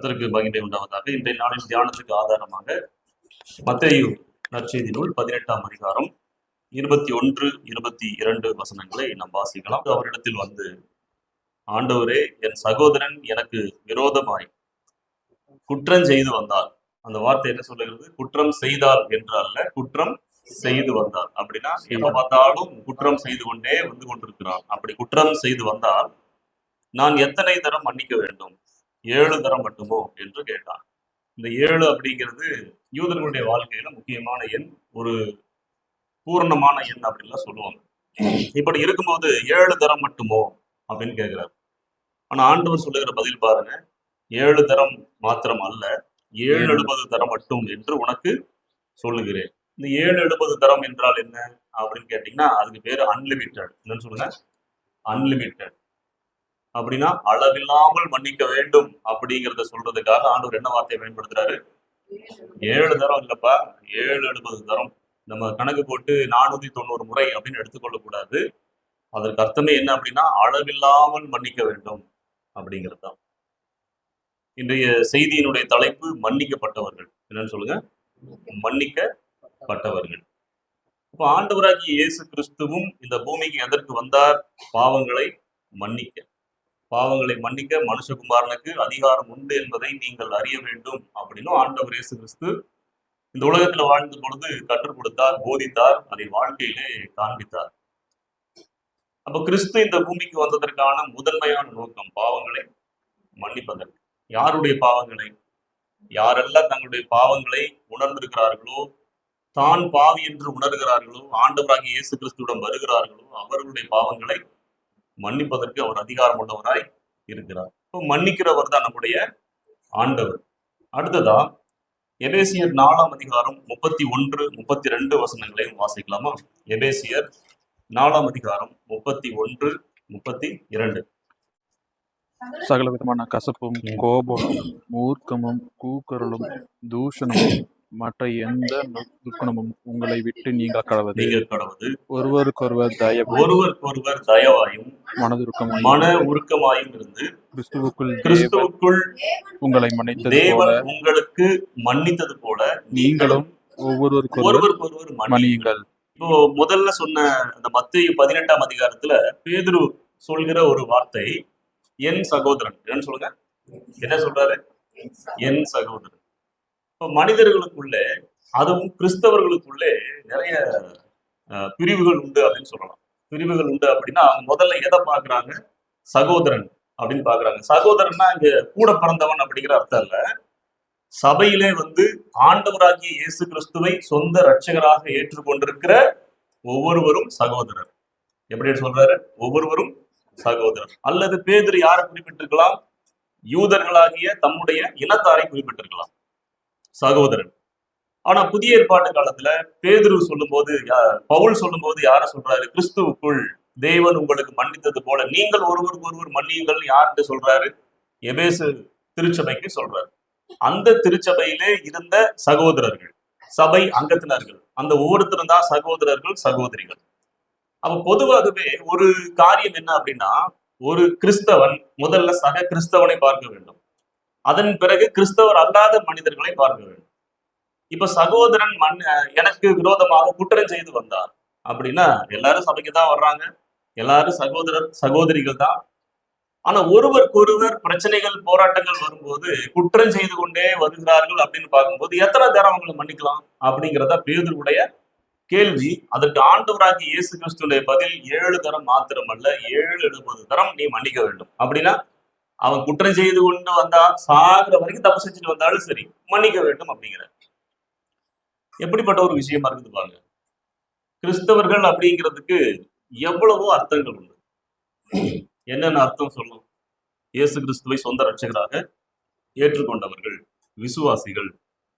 கர்த்தருக்கு மகிமை உண்டாவதாக. இன்றைய நாளின் தியானத்துக்கு ஆதாரமாக மத்தேயு நற்செய்தி நூல் 18ஆம் அதிகாரம் 21, 22 வசனங்களை நாம் வாசிக்கலாம். அவரிடத்தில் வந்து, ஆண்டவரே, என் சகோதரன் எனக்கு விரோதமாய் குற்றம் செய்து வந்தார். அந்த வார்த்தை என்ன சொல்லுகிறது? குற்றம் செய்தார் என்று அல்ல, குற்றம் செய்து வந்தார். அப்படின்னா எப்ப பார்த்தாலும் குற்றம் செய்து கொண்டே வந்து கொண்டிருக்கிறார். அப்படி குற்றம் செய்து வந்தால் நான் எத்தனை தரம் மன்னிக்க வேண்டும்? 7 தரம் மட்டுமோ என்று கேட்டான். இந்த 7 அப்படிங்கிறது யூதர்களுடைய வாழ்க்கையில முக்கியமான எண், ஒரு பூரணமான எண் அப்படின்லாம் சொல்லுவாங்க. இப்படி இருக்கும்போது 7 தரம் மட்டுமோ அப்படின்னு கேட்கிறார். ஆனா ஆண்டவர் சொல்லுகிற பதில் பாருங்க, 7 தரம் மாத்திரம் அல்ல, 7 தரம் மட்டும் என்று உனக்கு சொல்லுகிறேன். இந்த 7 தரம் என்றால் என்ன அப்படின்னு கேட்டீங்கன்னா, அதுக்கு பேரு அன்லிமிட்டட். என்னன்னு சொல்லுங்க? அன்லிமிட்டட். அப்படின்னா அளவில்லாமல் மன்னிக்க வேண்டும் அப்படிங்கிறத சொல்றதுக்காக ஆண்டவர் என்ன வார்த்தையை பயன்படுத்துறாரு? 7 தரம் இல்லப்பா, 7 தரம். நம்ம கணக்கு போட்டு 490 முறை அப்படின்னு எடுத்துக்கொள்ளக்கூடாது. அதற்கு அர்த்தமே என்ன அப்படின்னா, அளவில்லாமல் மன்னிக்க வேண்டும் அப்படிங்கிறது தான். இன்றைய செய்தியினுடைய தலைப்பு மன்னிக்கப்பட்டவர்கள். என்னன்னு சொல்லுங்க? மன்னிக்கப்பட்டவர்கள். இப்ப ஆண்டவராகிய இயேசு கிறிஸ்துவும் இந்த பூமிக்கு எதற்கு வந்தார்? பாவங்களை மன்னிக்க. பாவங்களை மன்னிக்க மனுஷகுமாரனுக்கு அதிகாரம் உண்டு என்பதை நீங்கள் அறிய வேண்டும் அப்படின்னு ஆண்டவர் இயேசு கிறிஸ்து இந்த உலகத்துல வாழ்ந்த பொழுது கற்றுக் கொடுத்தார், போதித்தார், அதை வாழ்க்கையிலே காண்பித்தார். அப்ப கிறிஸ்து இந்த பூமிக்கு வந்ததற்கான முதன்மையான நோக்கம் பாவங்களை மன்னிப்பதற்கு. யாருடைய பாவங்களை? யாரெல்லாம் தங்களுடைய பாவங்களை உணர்ந்திருக்கிறார்களோ, தான் பாவி என்று உணர்கிறார்களோ, ஆண்டவராகிய இயேசு கிறிஸ்துவிடம் வருகிறார்களோ, அவர்களுடைய பாவங்களை மன்னிப்பதற்கு அவர் அதிகாரம் உள்ளவராய் இருக்கிறார். மன்னிக்கிறவர் தான் நம்முடைய ஆண்டவர். அடுத்ததா எபேசியர் 4ஆம் அதிகாரம் 31, 32 வசனங்களையும் வாசிக்கலாமா? எபேசியர் 4ஆம் அதிகாரம் 31, 32. சகல விதமான கசப்பும், கோபமும், மூர்க்கமும், கூக்குரலும், தூஷணமும், மற்ற எந்த துர்க்குணமும் உங்களை விட்டு நீங்க கடவுது. ஒருவருக்கொருவர் தயவாயும் மன உருக்கமாயும் இருந்து கிறிஸ்துவுக்குள் உங்களை மன்னித்தது போல, உங்களுக்கு மன்னித்தது போல நீங்களும் ஒருவருக்கொருவர் மன்னியுங்கள். இப்போ முதல்ல சொன்ன அந்த மத்தேயு 18ஆம் அதிகாரத்துல பேதுரு சொல்கிற ஒரு வார்த்தை, என் சகோதரன். என்னன்னு சொல்லுங்க? என்ன சொல்றாரு? என் சகோதரன். இப்போ மனிதர்களுக்குள்ளே, அதுவும் கிறிஸ்தவர்களுக்குள்ளே நிறைய பிரிவுகள் உண்டு அப்படின்னு சொல்லலாம். பிரிவுகள் உண்டு அப்படின்னா அவங்க முதல்ல எதை பாக்குறாங்க? சகோதரன் அப்படின்னு பாக்குறாங்க. சகோதரன்னா இங்க கூட பிறந்தவன் அப்படிங்கிற அர்த்தம் இல்ல. சபையிலே வந்து ஆண்டவராகிய இயேசு கிறிஸ்துவை சொந்த இரட்சகராக ஏற்றுக்கொண்டிருக்கிற ஒவ்வொருவரும் சகோதரர். எப்படி சொல்றாரு? ஒவ்வொருவரும் சகோதரர். அல்லது பேதுரு யாரை குறிப்பிட்டிருக்கலாம்? யூதர்களாகிய தம்முடைய இனத்தாரை குறிப்பிட்டிருக்கலாம், சகோதரன். ஆனா புதிய ஏற்பாட்டு காலத்துல பேதுரு சொல்லும் போது, பவுல் சொல்லும் போது யார சொல்றாரு? கிறிஸ்துவுக்குள் தேவன் உங்களுக்கு மன்னித்தது போல நீங்கள் ஒருவருக்கு ஒருவர் மன்னியுங்கள். யார்கிட்ட சொல்றாரு? எபேசு திருச்சபைக்கு சொல்றாரு. அந்த திருச்சபையிலே இருந்த சகோதரர்கள், சபை அங்கத்தினர்கள், அந்த ஒவ்வொருத்தரும் தான் சகோதரர்கள், சகோதரிகள். அப்ப பொதுவாகவே ஒரு காரியம் என்ன அப்படின்னா, ஒரு கிறிஸ்தவன் முதல்ல சக கிறிஸ்தவனை பார்க்க வேண்டும், அதன் பிறகு கிறிஸ்தவர் அல்லாத மனிதர்களை பார்க்க வேண்டும். இப்ப சகோதரன் எனக்கு விரோதமாக குற்றம் செய்து வந்தார் அப்படின்னா எல்லாரும் சபைக்கு தான் வர்றாங்க, எல்லாரும் சகோதரர் சகோதரிகள் தான். ஆனா ஒருவருக்கொருவர் பிரச்சனைகள், போராட்டங்கள் வரும்போது குற்றம் செய்து கொண்டே வருகிறார்கள் அப்படின்னு பார்க்கும்போது எத்தனை தரம் அவங்களை மன்னிக்கலாம் அப்படிங்கிறதா பேதுருவுடைய கேள்வி. அதற்கு ஆண்டவராகிய இயேசு கிறிஸ்துடைய பதில் 7 தரம் மாத்திரம் அல்ல, 7 தரம் நீ மன்னிக்க வேண்டும். அப்படின்னா அவன் குற்றம் செய்து கொண்டு வந்தா, சாகிற வரைக்கும் தப்பு செஞ்சுட்டு வந்தாலும் சரி, மன்னிக்க வேண்டும் அப்படிங்கிற எப்படிப்பட்ட ஒரு விஷயமா இருக்குது பாருங்க. கிறிஸ்தவர்கள் அப்படிங்கிறதுக்கு எவ்வளவோ அர்த்தங்கள் உண்டு. என்னென்ன அர்த்தம் சொல்லும்? இயேசு கிறிஸ்துவை சொந்த இரட்சகராக ஏற்றுக்கொண்டவர்கள், விசுவாசிகள்,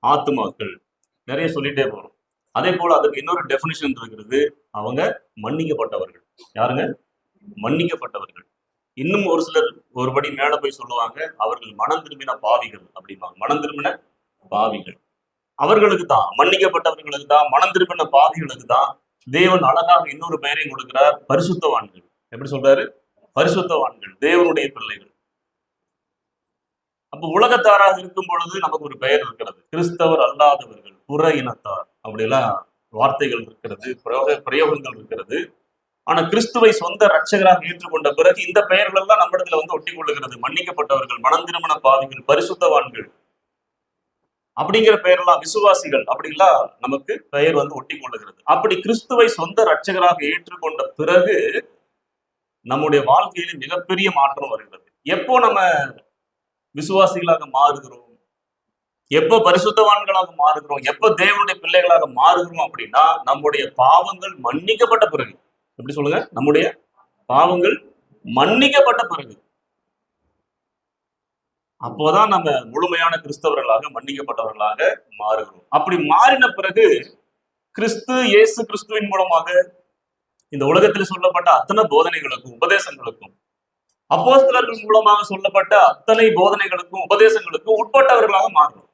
ஆத்துமாக்கள், நிறைய சொல்லிட்டே போறோம். அதே போல அதுக்கு இன்னொரு டெபினிஷன் இருக்கிறது, அவங்க மன்னிக்கப்பட்டவர்கள். யாருங்க? மன்னிக்கப்பட்டவர்கள். இன்னும் ஒரு சிலர் ஒருபடி மேல போய் சொல்லுவாங்க, அவர்கள் மனம் திரும்பின பாவிகள் அப்படிம்பாங்க. மனம் திரும்பின பாவிகள் அவர்களுக்கு தான், மன்னிக்கப்பட்டவர்களுக்கு தான், மனம் திரும்பின பாவிகளுக்கு தான் தேவன் அழகாக இன்னொரு பெயரையும் கொடுக்கிறார், பரிசுத்தவான்கள். எப்படி சொல்றாரு? பரிசுத்தவான்கள், தேவனுடைய பிள்ளைகள். அப்ப உலகத்தாராக இருக்கும் பொழுது நமக்கு ஒரு பெயர் இருக்கிறது. கிறிஸ்தவர் அல்லாதவர்கள், புற இனத்தார், அப்படியெல்லாம் வார்த்தைகள் இருக்கிறது, பிரயோகங்கள் இருக்கிறது. ஆனா கிறிஸ்துவை சொந்த ரட்சகராக ஏற்றுக்கொண்ட பிறகு இந்த பெயர்கள் எல்லாம் நம்மிடத்துல வந்து ஒட்டி கொள்ளுகிறது. மன்னிக்கப்பட்டவர்கள், மனம் திருமண பாவிகள், பரிசுத்தவான்கள் அப்படிங்கிற பெயரெல்லாம், விசுவாசிகள் அப்படிலாம் நமக்கு பெயர் வந்து ஒட்டி கொள்ளுகிறது. அப்படி கிறிஸ்துவை சொந்த ரட்சகராக ஏற்றுக்கொண்ட பிறகு நம்முடைய வாழ்க்கையில மிகப்பெரிய மாற்றம் வருகிறது. எப்போ நம்ம விசுவாசிகளாக மாறுகிறோம், எப்போ பரிசுத்தவான்களாக மாறுகிறோம், எப்போ தேவனுடைய பிள்ளைகளாக மாறுகிறோம் அப்படின்னா நம்முடைய பாவங்கள் மன்னிக்கப்பட்ட பிறகு. எப்படி சொல்லுங்க? நம்முடைய பாவங்கள் மன்னிக்கப்பட்ட பிறகு. அப்போதான் நம்ம முழுமையான கிறிஸ்தவர்களாக, மன்னிக்கப்பட்டவர்களாக மாறுகிறோம். அப்படி மாறின பிறகு இயேசு கிறிஸ்துவின் மூலமாக இந்த உலகத்தில் சொல்லப்பட்ட அத்தனை போதனைகளுக்கும் உபதேசங்களுக்கும், அப்போஸ்தலர்கள் மூலமாக சொல்லப்பட்ட அத்தனை போதனைகளுக்கும் உபதேசங்களுக்கும் உட்பட்டவர்களாக மாறுகிறோம்.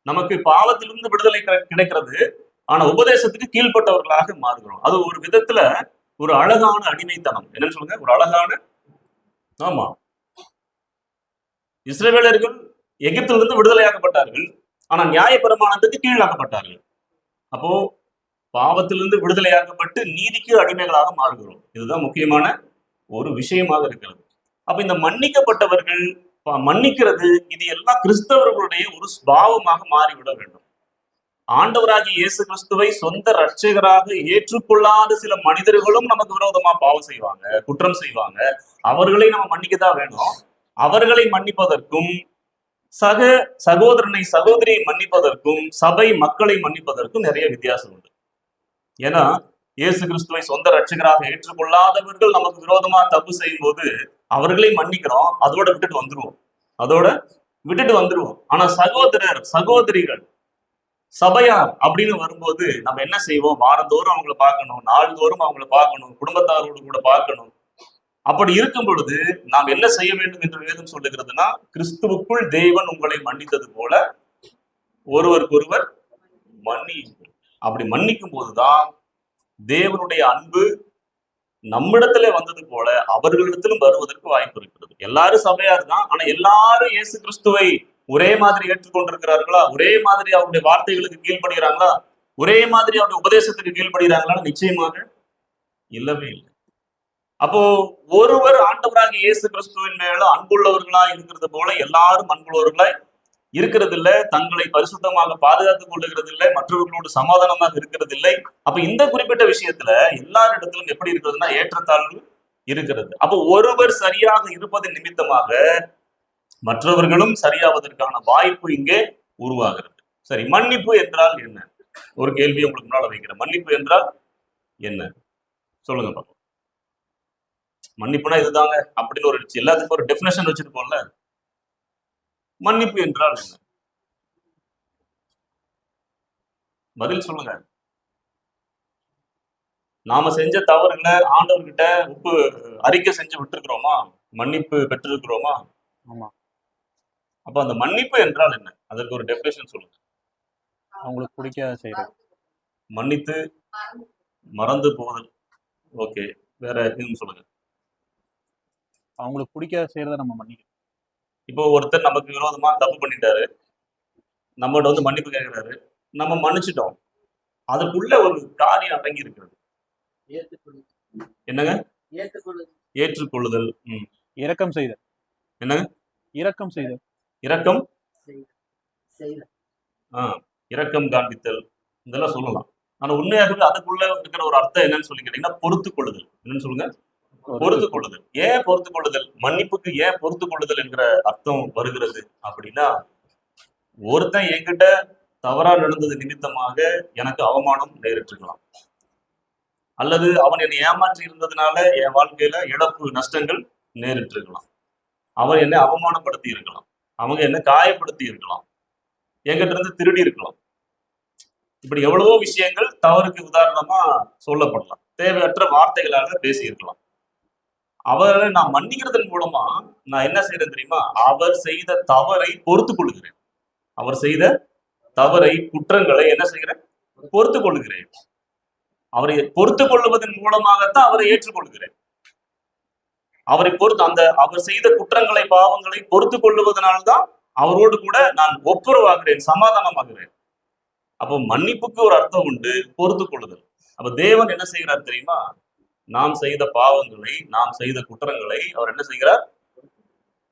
நமக்கு பாவத்திலிருந்து விடுதலை கிடைக்கிறது, ஆனா உபதேசத்துக்கு கீழ்பட்டவர்களாக மாறுகிறோம். அது ஒரு விதத்துல ஒரு அழகான அடிமைத்தனம். என்னன்னு சொல்லுங்க? ஒரு அழகான, ஆமா, இஸ்ரவேலர்கள் எகிப்திலிருந்து விடுதலையாக்கப்பட்டார்கள், ஆனா நியாயப்பிரமாணத்துக்கு கீழாக்கப்பட்டார்கள். அப்போ பாவத்திலிருந்து விடுதலையாக்கப்பட்டு நீதிக்கு அடிமைகளாக மாறுகிறோம். இதுதான் முக்கியமான ஒரு விஷயமாக இருக்கிறது. அப்ப இந்த மன்னிக்கப்பட்டவர்கள், மன்னிக்கிறது, இது எல்லாம் கிறிஸ்தவர்களுடைய ஒரு ஸ்பாவமாக மாறிவிட வேண்டும். ஆண்டவராகிய இயேசு கிறிஸ்துவை சொந்த ரட்சகராக ஏற்றுக்கொள்ளாத சில மனிதர்களும் நமக்கு விரோதமா பாவம் செய்வாங்க, குற்றம் செய்வாங்க. அவர்களை நம்ம மன்னிக்கத்தான் வேணும். அவர்களை மன்னிப்பதற்கும் சகோதரனை சகோதரியை மன்னிப்பதற்கும் சபை மக்களை மன்னிப்பதற்கும் நிறைய வித்தியாசம் உண்டு. ஏன்னா இயேசு கிறிஸ்துவை சொந்த ரட்சகராக ஏற்றுக்கொள்ளாதவர்கள் நமக்கு விரோதமா தப்பு செய்யும் போது அவர்களை மன்னிக்கிறோம், அதோட விட்டுட்டு வந்துருவோம். ஆனா சகோதரர் சகோதரிகள் சபையார் அப்படின்னு வரும்போது நம்ம என்ன செய்வோம்? வாரந்தோறும் அவங்கள பார்க்கணும், நாள்தோறும் அவங்கள பார்க்கணும், குடும்பத்தாரோடு கூட பார்க்கணும். அப்படி இருக்கும் பொழுது நாம் என்ன செய்ய வேண்டும் என்று வேதம் சொல்லுகிறதுனா, கிறிஸ்துவுக்குள் தேவன் உங்களை மன்னித்தது போல ஒருவருக்கொருவர் மன்னியுங்கள். அப்படி மன்னிக்கும் போதுதான் தேவனுடைய அன்பு நம்மிடத்துல வந்தது போல அவர்களிடத்திலும் வருவதற்கு வாய்ப்பு இருக்கிறது. எல்லாரும் சபையார் தான், ஆனா எல்லாரும் இயேசு கிறிஸ்துவை ஒரே மாதிரி ஏற்றுக்கொண்டிருக்கிறார்களா? ஒரே மாதிரி அவருடைய வார்த்தைகளுக்கு கீழ்ப்படுகிறாங்களா? ஒரே மாதிரி அவருடைய உபதேசத்துக்கு கீழ்ப்படுகிறாங்களா? நிச்சயமாக இல்லவே இல்லை. அப்போ ஒருவர் ஆண்டவராகிய இயேசு கிறிஸ்துவின் மேல அன்புள்ளவர்களா இருக்கிறது போல எல்லாரும் அன்புள்ளவர்களாய் இருக்கிறது இல்லை, தங்களை பரிசுத்தமாக பாதுகாத்துக் கொள்ளுகிறது இல்லை, மற்றவர்களோடு சமாதானமாக இருக்கிறது இல்லை. அப்ப இந்த குறிப்பிட்ட விஷயத்துல எல்லாரிடத்திலும் எப்படி இருக்கிறதுனா ஏற்றத்தாழ்வு இருக்கிறது. அப்போ ஒருவர் சரியாக இருப்பதன் நிமித்தமாக மற்றவர்களும் சரியாவதற்கான வாய்ப்பு இங்கே உருவாகிறது. சரி, மன்னிப்பு என்றால் என்ன? ஒரு கேள்வி உங்களுக்கு முன்னால வைக்கிறேன். மன்னிப்பு என்றால் என்ன? சொல்லுங்க பாப்போம். மன்னிப்புனா இதுதாங்க அப்படின்னு ஒரு எல்லாத்துக்கும் ஒரு டெபினேஷன் வச்சிருக்கோம்ல. மன்னிப்பு என்றால் என்ன? பதில் சொல்லுங்க. நாம செஞ்ச தவறுகளை ஆண்டவர்கிட்ட அறிக்கை செஞ்சு விட்டுருக்கிறோமா? மன்னிப்பு பெற்றிருக்கிறோமா? ஆமா. அப்ப அந்த மன்னிப்பு என்றால் என்ன? அதற்கு ஒரு டெபினேஷன் சொல்லுங்க. அவங்களுக்கு பிடிக்காத செய்யறது. மன்னித்து மறந்து போதல். ஓகே, வேற எதுவும் சொல்லுங்க. அவங்களுக்கு பிடிக்காத செய்யறத நம்ம மன்னிக்கணும். இப்போ ஒருத்தர் நமக்கு விரோதமா தப்பு பண்ணிட்டாரு, நம்மகிட்ட வந்து மன்னிப்பு கேட்கிறாரு, நம்ம மன்னிச்சிட்டோம். அதுக்குள்ள ஒரு காரியம் அடங்கி இருக்கிறது. என்னங்க? ஏற்றுக்கொள்ளுதல். இரக்கம் செய்தல். என்னங்க? இரக்கம் செய்தல். இரக்கம் இரக்கம் காண்பித்தல், இதெல்லாம் சொல்லலாம். ஆனா உண்மையாகவே அதுக்குள்ள இருக்கிற ஒரு அர்த்தம் என்னன்னு சொல்லி கேட்டீங்கன்னா பொறுத்து கொள்ளுதல். என்னன்னு சொல்லுங்க? பொறுத்து கொள்ளுதல். ஏன் பொறுத்து கொள்ளுதல்? மன்னிப்புக்கு ஏன் பொறுத்து கொள்ளுதல் என்கிற அர்த்தம் வருகிறது அப்படின்னா, ஒருத்தன் என்கிட்ட தவறா நடந்தது நிமித்தமாக எனக்கு அவமானம் நேரிட்டிருக்கலாம், அல்லது அவன் என்னை ஏமாற்றி இருந்ததுனால என் வாழ்க்கையில இழப்பு நஷ்டங்கள் நேரிட்டிருக்கலாம், அவன் என்னை அவமானப்படுத்தி இருக்கலாம், அவங்க என்ன காயப்படுத்தி இருக்கலாம், என்கிட்ட இருந்து திருடி இருக்கலாம். இப்படி எவ்வளவோ விஷயங்கள் தவறுக்கு உதாரணமா சொல்லப்படலாம். தேவையற்ற வார்த்தைகளாக பேசி இருக்கலாம். அவரை நான் மன்னிக்கிறதன் மூலமா நான் என்ன செய்யறேன் தெரியுமா? அவர் செய்த தவறை பொறுத்து கொள்கிறேன். அவர் செய்த தவறை, குற்றங்களை என்ன செய்கிறேன்? பொறுத்து கொள்கிறேன். அவரை பொறுத்து கொள்வதன் மூலமாகத்தான் அவரை ஏற்றுக்கொள்கிறேன். அவரை பொறுத்து அவர் செய்த குற்றங்களை, பாவங்களை பொறுத்து கொள்வதனால்தான் அவரோடு கூட நான் ஒப்புரவாகிறேன், சமாதானமாகிறேன். அப்போ மன்னிப்புக்கு ஒரு அர்த்தம் உண்டு, பொறுத்து கொள்ளுதல். அப்ப தேவன் என்ன செய்கிறார் தெரியுமா? நாம் செய்த பாவங்களை, நாம் செய்த குற்றங்களை அவர் என்ன செய்கிறார்?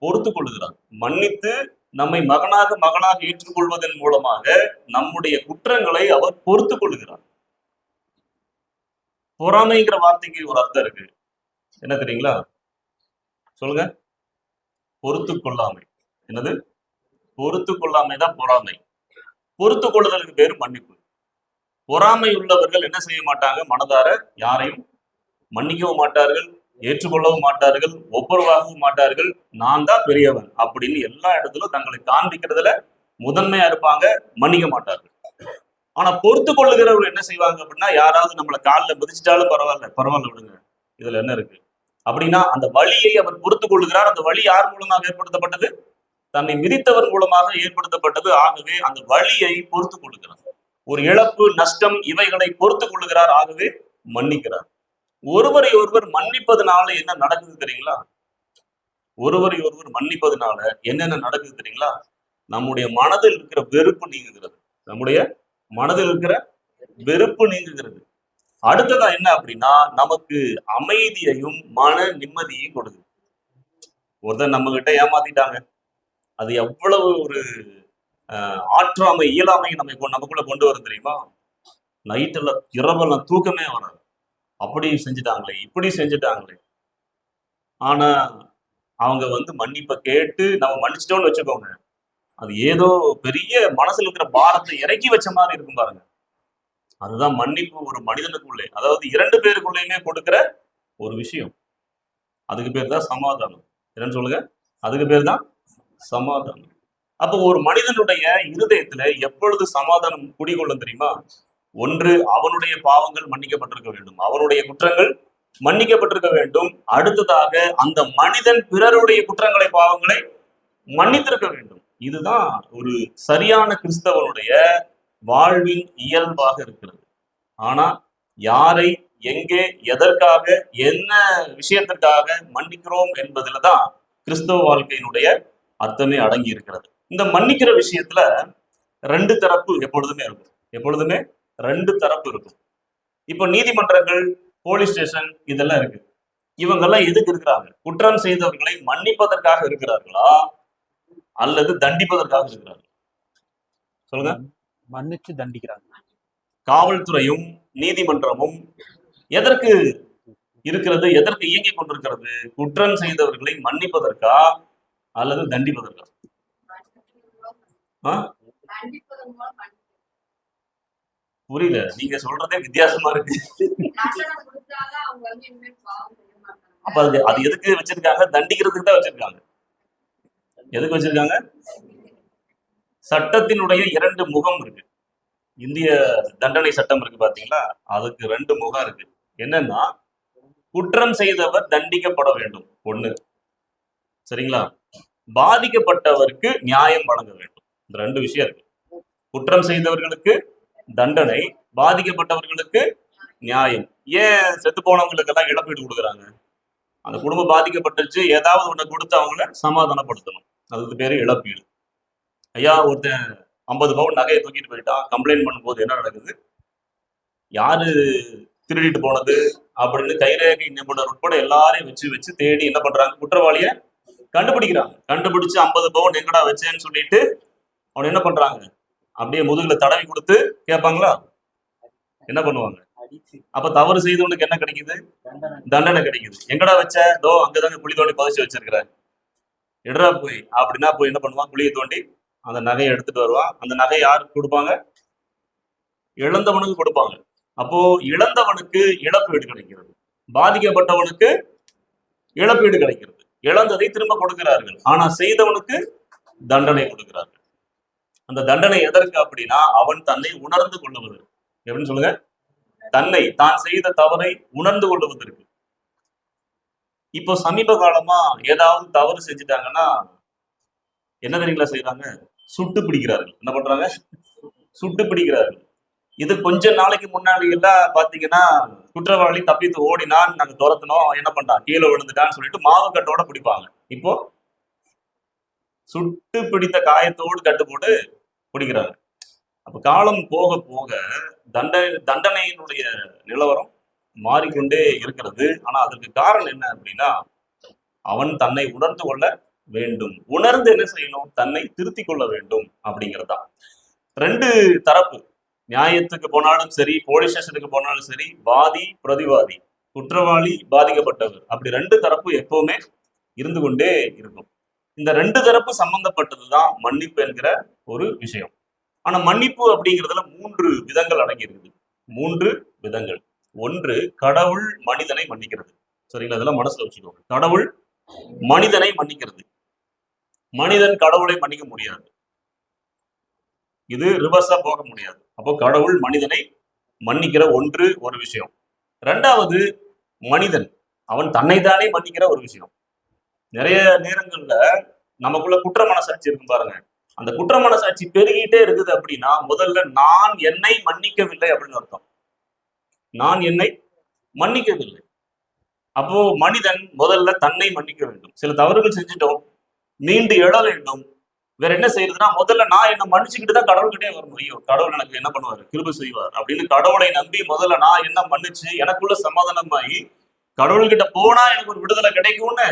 பொறுத்து கொள்ளுகிறார். மன்னித்து நம்மை மகனாக ஏற்றுக்கொள்வதன் மூலமாக நம்முடைய குற்றங்களை அவர் பொறுத்து கொள்ளுகிறார். பொறாமைங்கிற வார்த்தைக்கு ஒரு அர்த்தம் இருக்கு, என்ன தெரியுங்களா? சொல்லுங்க. பொறுத்து கொள்ளாமை. என்னது? பொறுத்து கொள்ளாமை தான் பொறாமை. பொறுத்து கொள்ளுதலுக்கு பேரு மன்னிப்பு. பொறாமை உள்ளவர்கள் என்ன செய்ய மாட்டாங்க? மனதார யாரையும் மன்னிக்கவும் மாட்டார்கள், ஏற்றுக்கொள்ளவும் மாட்டார்கள், ஒப்புரவாகவும் மாட்டார்கள். நான் தான் பெரியவன் அப்படின்னு எல்லா இடத்திலும் தங்களை காண்பிக்கிறதுல முதன்மையா இருப்பாங்க, மன்னிக்க மாட்டார்கள். ஆனா பொறுத்து கொள்ளுகிறவர்கள் என்ன செய்வாங்க அப்படின்னா, யாராவது நம்மளை காலில் மிதிச்சிட்டாலும் பரவாயில்ல விடுங்க, இதுல என்ன இருக்கு அப்படின்னா அந்த வழியை அவர் பொறுத்து கொள்ளுகிறார். அந்த வழி யார் மூலமாக ஏற்படுத்தப்பட்டது? தன்னை மிதித்தவர் மூலமாக ஏற்படுத்தப்பட்டது. ஆகவே அந்த வழியை பொறுத்து கொள்ளுகிறார். ஒரு இழப்பு, நஷ்டம் இவைகளை பொறுத்து கொள்ளுகிறார். ஆகவே மன்னிக்கிறார். ஒருவரை ஒருவர் மன்னிப்பதனால என்ன நடக்குது தெரியுங்களா? ஒருவரை ஒருவர் மன்னிப்பதனால என்னென்ன நடக்குது தெரியுங்களா? நம்முடைய மனதில் இருக்கிற வெறுப்பு நீங்குகிறது. நம்முடைய மனதில் இருக்கிற வெறுப்பு நீங்குகிறது. அடுத்ததா என்ன அப்படின்னா, நமக்கு அமைதியையும் மன நிம்மதியையும் கொடுக்குது. ஒருத்தர் நம்ம கிட்ட ஏமாத்திட்டாங்க, அது எவ்வளவு ஒரு ஆற்றாமை, இயலாமை நமக்குள்ள கொண்டு வரும் தெரியுமா? நைட்டெல்லாம் இரவெல்லாம் தூக்கமே வராது. அப்படி செஞ்சுட்டாங்களே, இப்படி செஞ்சுட்டாங்களே. ஆனா அவங்க மன்னிப்பை கேட்டு நம்ம மன்னிச்சிட்டோம்னு வச்சுக்கோங்க, அது ஏதோ பெரிய மனசுல இருக்கிற பாரத்தை இறக்கி வச்ச மாதிரி இருக்கும் பாருங்க. அதுதான் மன்னிப்பு ஒரு மனிதனுக்குள்ளே, அதாவது இரண்டு பேருக்குள்ளேயுமே கொடுக்கிற ஒரு விஷயம். அதுக்கு பேர் தான் சமாதானம். என்னன்னு சொல்லுங்க? அதுக்கு பேர் தான் சமாதானம். அப்போ ஒரு மனிதனுடைய இருதயத்துல எப்பொழுது சமாதானம் குடிகொள்ளும் தெரியுமா? ஒன்று, அவனுடைய பாவங்கள் மன்னிக்கப்பட்டிருக்க வேண்டும், அவனுடைய குற்றங்கள் மன்னிக்கப்பட்டிருக்க வேண்டும். அடுத்ததாக அந்த மனிதன் பிறருடைய குற்றங்களை, பாவங்களை மன்னித்திருக்க வேண்டும். இதுதான் ஒரு சரியான கிறிஸ்தவனுடைய வாழ்வின் இயல்பாக இருக்கிறது. ஆனா யாரை, எங்கே, எதற்காக, என்ன விஷயத்திற்காக மன்னிக்கிறோம் என்பதுல தான் கிறிஸ்தவ வாழ்க்கையினுடைய அர்த்தமே அடங்கி இருக்கிறது. இந்த மன்னிக்கிற விஷயத்துல ரெண்டு தரப்பு எப்பொழுதுமே இருக்கும். எப்பொழுதுமே ரெண்டு தரப்பு இருக்கும். இப்போ நீதிமன்றங்கள், போலீஸ் ஸ்டேஷன் இதெல்லாம் இருக்கு. இவங்கெல்லாம் எதுக்கு இருக்கிறாங்க? குற்றம் செய்தவர்களை மன்னிப்பதற்காக இருக்கிறார்களா அல்லது தண்டிப்பதற்காக இருக்கிறார்கள்? சொல்லுங்க. மன்னிச்சு தண்டிக்கிறாங்க. காவல்துறையும் நீதிமன்றமும் எதற்கு இருக்கிறது? எதற்கு இயங்கிக் கொண்டிருக்கிறது? குற்றம் செய்தவர்களை மன்னிப்பதற்கா அல்லது தண்டிப்பதற்கா? புரியல, நீங்க சொல்றதே வித்தியாசமா இருக்கு. அப்ப அது எதுக்கு வச்சிருக்காங்க? தண்டிக்கிறதுக்கு தான் வச்சிருக்காங்க. எதுக்கு வச்சிருக்காங்க? சட்டத்தினுடைய இரண்டு முகம் இருக்கு. இந்திய தண்டனை சட்டம் இருக்கு பாத்தீங்களா, அதுக்கு ரெண்டு முகம் இருக்கு. என்னன்னா, குற்றம் செய்தவர் தண்டிக்கப்பட வேண்டும் ஒண்ணு, சரிங்களா? பாதிக்கப்பட்டவருக்கு நியாயம் வழங்க வேண்டும். இந்த ரெண்டு விஷயம் இருக்கு. குற்றம் செய்தவர்களுக்கு தண்டனை, பாதிக்கப்பட்டவர்களுக்கு நியாயம். ஏன் செத்து போனவங்களுக்கு எல்லாம் இழப்பீடு கொடுக்குறாங்க? அந்த குடும்பம் பாதிக்கப்பட்டுச்சு, ஏதாவது ஒண்ணு கொடுத்து அவங்கள சமாதானப்படுத்தணும். அதுக்கு பேரு இழப்பீடு. ஐயா, ஒருத்தன் 50 பவுன் நகையை தூக்கிட்டு போயிட்டான், கம்ப்ளைண்ட் பண்ணும்போது என்ன நடக்குது? யாரு திருடிட்டு போனது அப்படின்னு கைரேகை நிபுணர் உட்பட எல்லாரையும் வச்சு வச்சு தேடி என்ன பண்றாங்க? குற்றவாளிய கண்டுபிடிக்கிறாங்க. கண்டுபிடிச்சு 50 பவுன் எங்கடா வச்சேன்னு சொல்லிட்டு அவன் என்ன பண்றாங்க? அப்படியே முதுகுல தடவி கொடுத்து கேட்பாங்களா? என்ன பண்ணுவாங்க? அப்ப தவறு செய்தவனுக்கு என்ன கிடைக்குது? தண்டனை கிடைக்குது. எங்கடா வச்ச? தோ அங்கதாங்க குழி தோண்டி புதைச்சு வச்சிருக்கிற, இடரா போய் அப்படின்னா போய் என்ன பண்ணுவான்? குழியை தோண்டி அந்த நகையை எடுத்துட்டு வருவான். அந்த நகையை யாருக்கு கொடுப்பாங்க? இழந்தவனுக்கு கொடுப்பாங்க. அப்போ இழந்தவனுக்கு இழப்பீடு கிடைக்கிறது, பாதிக்கப்பட்டவனுக்கு இழப்பீடு கிடைக்கிறது. இழந்ததை திரும்ப கொடுக்கிறார்கள். ஆனா செய்தவனுக்கு தண்டனை கொடுக்கிறார்கள். அந்த தண்டனை எதற்கு அப்படின்னா, அவன் தன்னை உணர்ந்து கொள்ளுவதற்கு. எப்படின்னு சொல்லுங்க? தன்னை, தான் செய்த தவறை உணர்ந்து கொள்ளுவதற்கு. இப்போ சமீப காலமா ஏதாவது தவறு செஞ்சுட்டாங்கன்னா என்ன தெரியுங்களா செய்யறாங்க? சுட்டு பிடிக்கிறார்கள். என்ன பண்றாங்க? சுட்டு பிடிக்கிறார்கள். இது கொஞ்ச நாளைக்கு முன்னாடி எல்லாம் பாத்தீங்கன்னா, குற்றவாளி தப்பித்து ஓடினான், நாங்க துரத்தினோம், என்ன பண்றான், கீழே விழுந்துட்டான்னு சொல்லிட்டு மாவு கட்டோட பிடிப்பாங்க. இப்போ சுட்டு பிடித்த காயத்தோடு கட்டு போட்டு பிடிக்கிறாங்க. அப்ப காலம் போக போக தண்டனையினுடைய நிலவரம் மாறிக்கொண்டே இருக்கிறது. ஆனா அதற்கு காரணம் என்ன அப்படின்னா, அவன் தன்னை உணர்ந்து கொள்ள வேண்டும். உணர்ந்து என்ன செய்யணும்? தன்னை திருத்திக் கொள்ள வேண்டும் அப்படிங்கிறதா. ரெண்டு தரப்பு, நியாயத்துக்கு போனாலும் சரி, போலீஸ் ஸ்டேஷனுக்கு போனாலும் சரி, வாதி பிரதிவாதி, குற்றவாளி பாதிக்கப்பட்டவர், அப்படி ரெண்டு தரப்பு எப்பவுமே இருந்து கொண்டே இருக்கும். இந்த ரெண்டு தரப்பு சம்பந்தப்பட்டதுதான் மன்னிப்பு என்கிற ஒரு விஷயம். ஆனா மன்னிப்பு அப்படிங்கிறதுல 3 விதங்கள் அடங்கி இருக்குது. 3 விதங்கள். ஒன்று, கடவுள் மனிதனை மன்னிக்கிறது. சரிங்களா? இதெல்லாம் மனசுல வச்சுக்கோங்க. கடவுள் மனிதனை மன்னிக்கிறது. மனிதன் கடவுளை மன்னிக்க முடியாது. இது ரிவர்ஸா போக முடியாது. அப்போ கடவுள் மனிதனை மன்னிக்கிற ஒரு விஷயம். ரெண்டாவது, மனிதன் அவன் தன்னைத்தானே மன்னிக்கிற ஒரு விஷயம். நிறைய நேரங்கள்ல நமக்குள்ள குற்ற மனசாட்சி இருக்கும் பாருங்க. அந்த குற்ற மனசாட்சி பெருகிட்டே இருக்குது அப்படின்னா, முதல்ல நான் என்னை மன்னிக்கவில்லை அப்படின்னு அர்த்தம். நான் என்னை மன்னிக்கவில்லை. அப்போ மனிதன் முதல்ல தன்னை மன்னிக்க வேண்டும். சில தவறுகள் செஞ்சுட்டோம், மீண்டு எழ வேண்டும். வேற என்ன செய்யறதுன்னா, முதல்ல நான் என்ன மன்னிச்சுக்கிட்டு தான் கடவுள்கிட்டே வரணும். ஐயோ, கடவுள் எனக்கு என்ன பண்ணுவாரு, கிருபை செய்வார் அப்படின்னு கடவுளை நம்பி முதல்ல நான் என்ன மன்னிச்சு எனக்குள்ள சமாதானமாயி கடவுள்கிட்ட போனா எனக்கு ஒரு விடுதலை கிடைக்கும்னு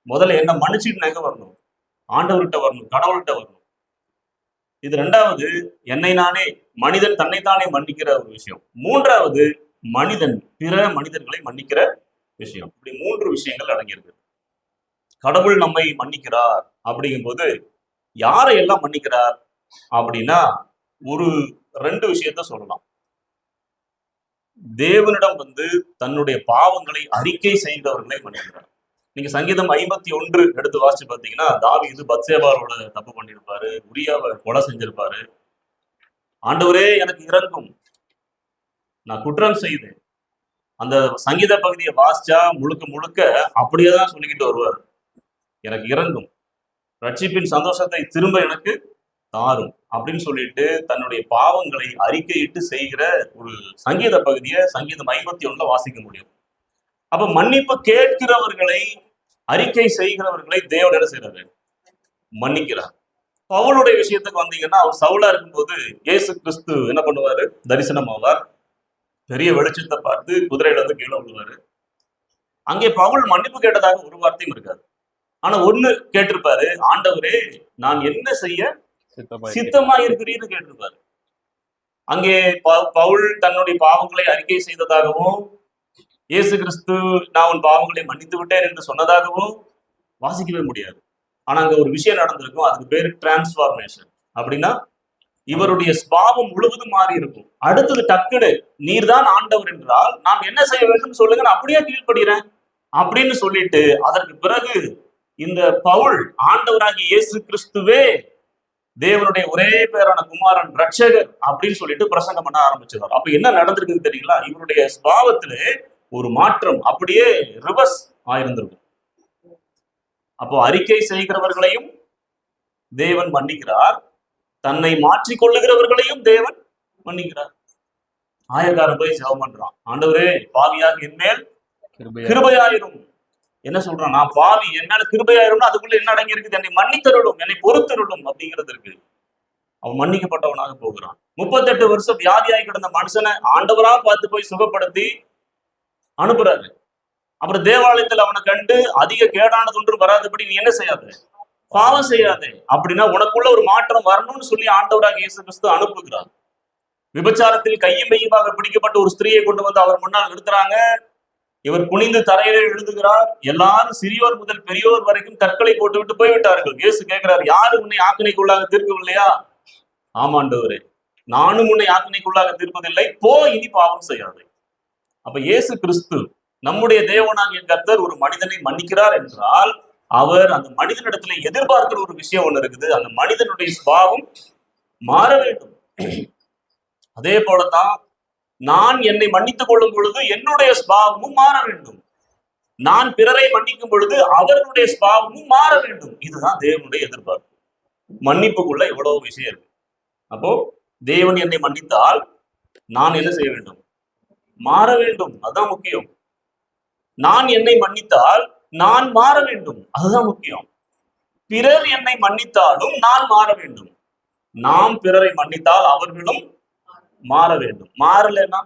முதல்ல என்ன மன்னிச்சுட்டு நான் எங்க வரணும்? ஆண்டவர்கிட்ட வரணும், கடவுள்கிட்ட வரணும். இது ரெண்டாவது, என்னை நானே, மனிதன் தன்னைத்தானே மன்னிக்கிற ஒரு விஷயம். மூன்றாவது, மனிதன் பிற மனிதர்களை மன்னிக்கிற விஷயம். இப்படி 3 விஷயங்கள் அடங்கியிருக்கு. கடவுள் நம்மை மன்னிக்கிறார் அப்படிங்கும்போது யாரை எல்லாம் மன்னிக்கிறார் அப்படின்னா, ஒரு 2 விஷயத்த சொல்லலாம். தேவனிடம் தன்னுடைய பாவங்களை அறிக்கை செய்தவர்களை மன்னிக்கிறார். நீங்க சங்கீதம் 51 எடுத்து வாசிச்சு பார்த்தீங்கன்னா, தாவீது பத்சேபாரோட தப்பு பண்ணியிருப்பாரு, உரியாவை கொலை செஞ்சிருப்பாரு. ஆண்டவரே எனக்கு இறங்கும், நான் குற்றம் செய்தேன். அந்த சங்கீத பகுதியை வாசிச்சா முழுக்க முழுக்க அப்படியேதான் சொல்லிக்கிட்டு வருவார். எனக்கு இறங்கும், ரட்சிப்பின் சந்தோஷத்தை திரும்ப எனக்கு தாரும் அப்படின்னு சொல்லிட்டு தன்னுடைய பாவங்களை அறிக்கையிட்டு செய்கிற ஒரு சங்கீத பகுதியை சங்கீதம் 51 வாசிக்க முடியும். அப்ப மன்னிப்பு கேட்கிறவர்களை, அறிக்கை செய்கிறவர்களை தேவன் என்ன செய்யறாரு? மன்னிக்கிறார். பவுலுடைய விஷயத்துக்கு வந்தீங்கன்னா, அவர் சவுலா இருக்கும்போது இயேசு கிறிஸ்து என்ன பண்ணுவாரு? தரிசனம் ஆவார். பெரிய வெளிச்சத்தை பார்த்து குதிரையில கீழே விழுவாரு. அங்கே பவுல் மன்னிப்பு கேட்டதாக ஒரு வார்த்தையும் இருக்காது. ஆனா ஒண்ணு கேட்டிருப்பாரு, ஆண்டவரே நான் என்ன செய்ய சித்தமா இருக்கிறீன்னு கேட்டிருப்பாரு. அங்கே பவுல் தன்னுடைய பாவங்களை அறிக்கை செய்ததாகவும், இயேசு கிறிஸ்து நான் உன் பாவங்களை மன்னித்து விட்டேன் என்று சொன்னதாகவும் வாசிக்கவே முடியாது. ஆனா அங்க ஒரு விஷயம் நடந்திருக்கும், அதுக்கு பேரு டிரான்ஸ்பார்மேஷன். அப்படின்னா இவருடைய ஸ்பாவம் முழுவதும் மாறி இருக்கும். அடுத்தது டக்குனு, நீர்தான் ஆண்டவர் என்றால் நாம் என்ன செய்ய வேண்டும் சொல்லுங்க, நான் அப்படியே கீழ்ப்படுகிறேன் அப்படின்னு சொல்லிட்டு, அதற்கு பிறகு இந்த பவுல் ஆண்டவராகிய இயேசு கிறிஸ்துவே தேவனுடைய ஒரே பேரான குமாரன் ரட்சகர் அப்படின்னு சொல்லிட்டு பிரசங்கம் பண்ண ஆரம்பிச்சிருவார். அப்ப என்ன நடந்திருக்குது தெரியுங்களா? இவருடைய ஸ்பாவத்திலே ஒரு மாற்றம் அப்படியே ரிவர்ஸ் ஆயிருந்திருக்கும். அப்போ அறிக்கை செய்கிறவர்களையும் தேவன் மன்னிக்கிறார், தன்னை மாற்றிக் கொள்ளுகிறவர்களையும் தேவன் மன்னிக்கிறார். ஆயக்காரன் போய் ஜெபம் பண்றான், ஆண்டவரே பாவியாக என்மேல் கிருபையாயிரும். என்ன சொல்றான்? நான் பாவி, என் மேல கிருபையாயிரும்னா அதுக்குள்ள என்ன அடங்கி இருக்குது? என்னை மன்னித்தருளும், என்னை பொறுத்தருளும் அப்படிங்கிறது இருக்கு. அவன் மன்னிக்கப்பட்டவனாக போகிறான். 38 வருஷம் வியாதியாகி கிடந்த மனுஷனை ஆண்டவரா பார்த்து போய் சுகப்படுத்தி அனுப்புறாரு. அப்புறம் தேவாலயத்துல அவனை கண்டு அதிக கேடானது ஒன்று வராதபடி நீ என்ன செய்யாத, பாவம் செய்யாதே அப்படின்னா உனக்குள்ள ஒரு மாற்றம் வரணும்னு சொல்லி ஆண்டவராக இயேசு கிறிஸ்து அனுப்புகிறார். விபச்சாரத்தில் கையும் மெய்யுமாக பிடிக்கப்பட்ட ஒரு ஸ்திரீயை கொண்டு வந்து அவர் முன்னால் நிறுத்துறாங்க. இவர் குனிந்து தரையிலே எழுதுகிறார். எல்லாரும் சிறியோர் முதல் பெரியோர் வரைக்கும் கற்களை போட்டு விட்டு போய்விட்டார்கள். இயேசு கேட்கிறார், யாரு உன்னை ஆக்கினைக்குள்ளாக தீர்க்கவில்லையா? ஆமாண்டவரே, நானும் உன்னை ஆக்கினைக்குள்ளாக தீர்ப்பதில்லை, போ, இனி பாவம் செய்யாதே. அப்ப இயேசு கிறிஸ்து நம்முடைய தேவனாகிய கர்த்தர் ஒரு மனிதனை மன்னிக்கிறார் என்றால், அவர் அந்த மனிதனிடத்துல எதிர்பார்க்கிற ஒரு விஷயம் ஒண்ணு இருக்குது. அந்த மனிதனுடைய சுபாவம் மாற வேண்டும். அதே போலதான் நான் என்னை மன்னித்துக் கொள்ளும் பொழுது என்னுடைய சுபாவமும் மாற வேண்டும். நான் பிறரை மன்னிக்கும் பொழுது அவர்களுடைய சுபாவமும் மாற வேண்டும். இதுதான் தேவனுடைய எதிர்பார்ப்பு. மன்னிப்புக்குள்ள எவ்வளவு விஷயம் இருக்கு. அப்போ தேவன் என்னை மன்னித்தால் நான் என்ன செய்ய வேண்டும்? மாற வேண்டும். அதுதான் முக்கியம். நான் என்னை மன்னித்தால் நான் மாற வேண்டும். அதுதான் முக்கியம். பிறர் என்னை மன்னித்தாலும் நான் மாற வேண்டும். நாம் பிறரை மன்னித்தால் அவர்களும் மாற வேண்டும். மாறலைன்னா,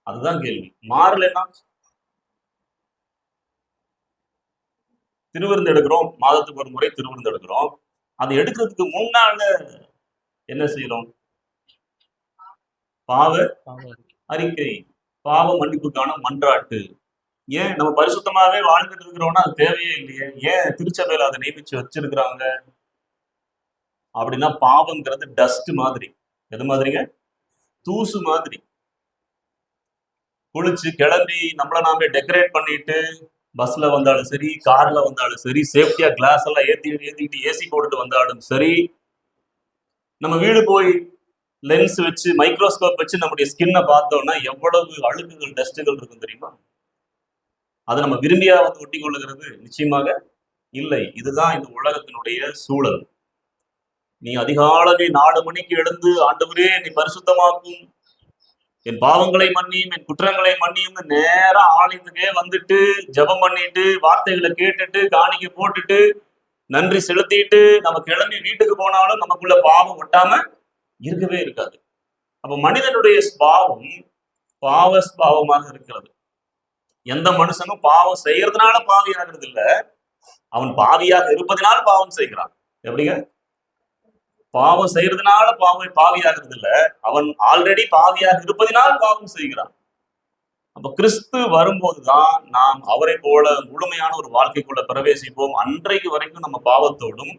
அதுதான் கேள்வி. மாறலைன்னா திருவிருந்து எடுக்கிறோம், மாதத்துக்கு ஒரு முறை திருவிருந்து எடுக்கிறோம். அது எடுக்கிறதுக்கு முன்னால என்ன செய்யறோம்? பாவ அறிக்கை, பாவ மன்னிப்புக்கான மன்றாட்டு. ஏன் நம்ம பரிசுத்தமாவே வாழ்ந்துட்டு இருக்கிறோம்னா அது தேவையே இல்லையே. ஏன் திருச்சபையில அதை நியமிச்சு வச்சிருக்கிறாங்க அப்படின்னா, பாவங்கிறது டஸ்ட் மாதிரி. எது மாதிரிங்க? தூசு மாதிரி. குளிச்சு கிளம்பி நம்மள நாமே டெக்கரேட் பண்ணிட்டு பஸ்ல வந்தாலும் சரி, கார்ல வந்தாலும் சரி, சேஃப்டியா கிளாஸ் எல்லாம் ஏத்திக்கிட்டு ஏசி போட்டுட்டு வந்தாலும் சரி, நம்ம வீடு போய் லென்ஸ் வச்சு மைக்ரோஸ்கோப் வச்சு நம்முடைய ஸ்கின்னை பார்த்தோம்னா எவ்வளவு அழுக்குகள் டஸ்ட்டுகள் இருக்கும் தெரியுமா? அதை நம்ம விரும்பியா வந்து ஒட்டி கொள்ளுகிறது நிச்சயமாக இல்லை. இதுதான் இந்த உலகத்தினுடைய சூழல். நீ அதிகாலை 4 மணிக்கு எழுந்து ஆண்டவரே நீ பரிசுத்தமாக்கும், என் பாவங்களை மன்னியும், என் குற்றங்களை மன்னியும், நேரா ஆலயத்துக்கே வந்துட்டு ஜெபம் பண்ணிட்டு வார்த்தைகளை கேட்டுட்டு காணிக்கை போட்டுட்டு நன்றி செலுத்திட்டு நம்ம கிளம்பி வீட்டுக்கு போனாலும் நமக்குள்ள பாவம் ஒட்டாம இருக்கவே இருக்காது. அப்ப மனிதனுடைய பாவம் பாவ ஸ்பாவமாக இருக்கிறது. எந்த மனுஷனும் பாவம் செய்யறதுனால பாவியாகிறது இல்ல, அவன் பாவியாக இருப்பதனால பாவம் செய்கிறான். எப்படிங்க? பாவம் செய்யறதுனால பாவியாகிறது இல்ல, அவன் ஆல்ரெடி பாவியாக இருப்பதனால் பாவம் செய்கிறான். அப்ப கிறிஸ்து வரும்போதுதான் நாம் அவரை போல முழுமையான ஒரு வாழ்க்கைக்குள்ள பிரவேசிப்போம். அன்றைக்கு வரைக்கும் நம்ம பாவத்தோடும்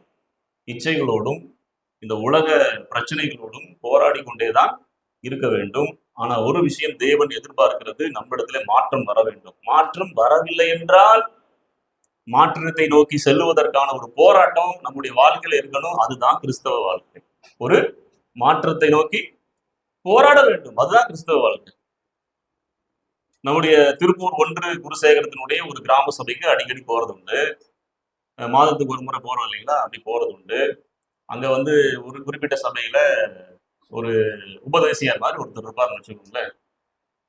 இச்சைகளோடும் இந்த உலக பிரச்சனைகளோடும் போராடி கொண்டேதான் இருக்க வேண்டும். ஆனா ஒரு விஷயம் தேவன் எதிர்பார்க்கிறது, நம்மிடத்துல மாற்றம் வர வேண்டும். மாற்றம் வரவில்லை என்றால் மாற்றத்தை நோக்கி செல்லுவதற்கான ஒரு போராட்டம் நம்முடைய வாழ்க்கையில இருக்கணும். அதுதான் கிறிஸ்தவ வாழ்க்கை. ஒரு மாற்றத்தை நோக்கி போராட வேண்டும், அதுதான் கிறிஸ்தவ வாழ்க்கை. நம்முடைய திருப்பூர் 1 குருசேகரத்தினுடைய ஒரு கிராம சபைக்கு அடிக்கடி போறது உண்டு. மாதத்துக்கு ஒரு முறை போறோம் இல்லைங்களா? அப்படி போறது உண்டு. அங்க வந்து ஒரு குறிப்பிட்ட சபையில ஒரு உபதேசியார் மாதிரி ஒருத்தர் இருப்பாருன்னு வச்சுக்கோங்களேன்.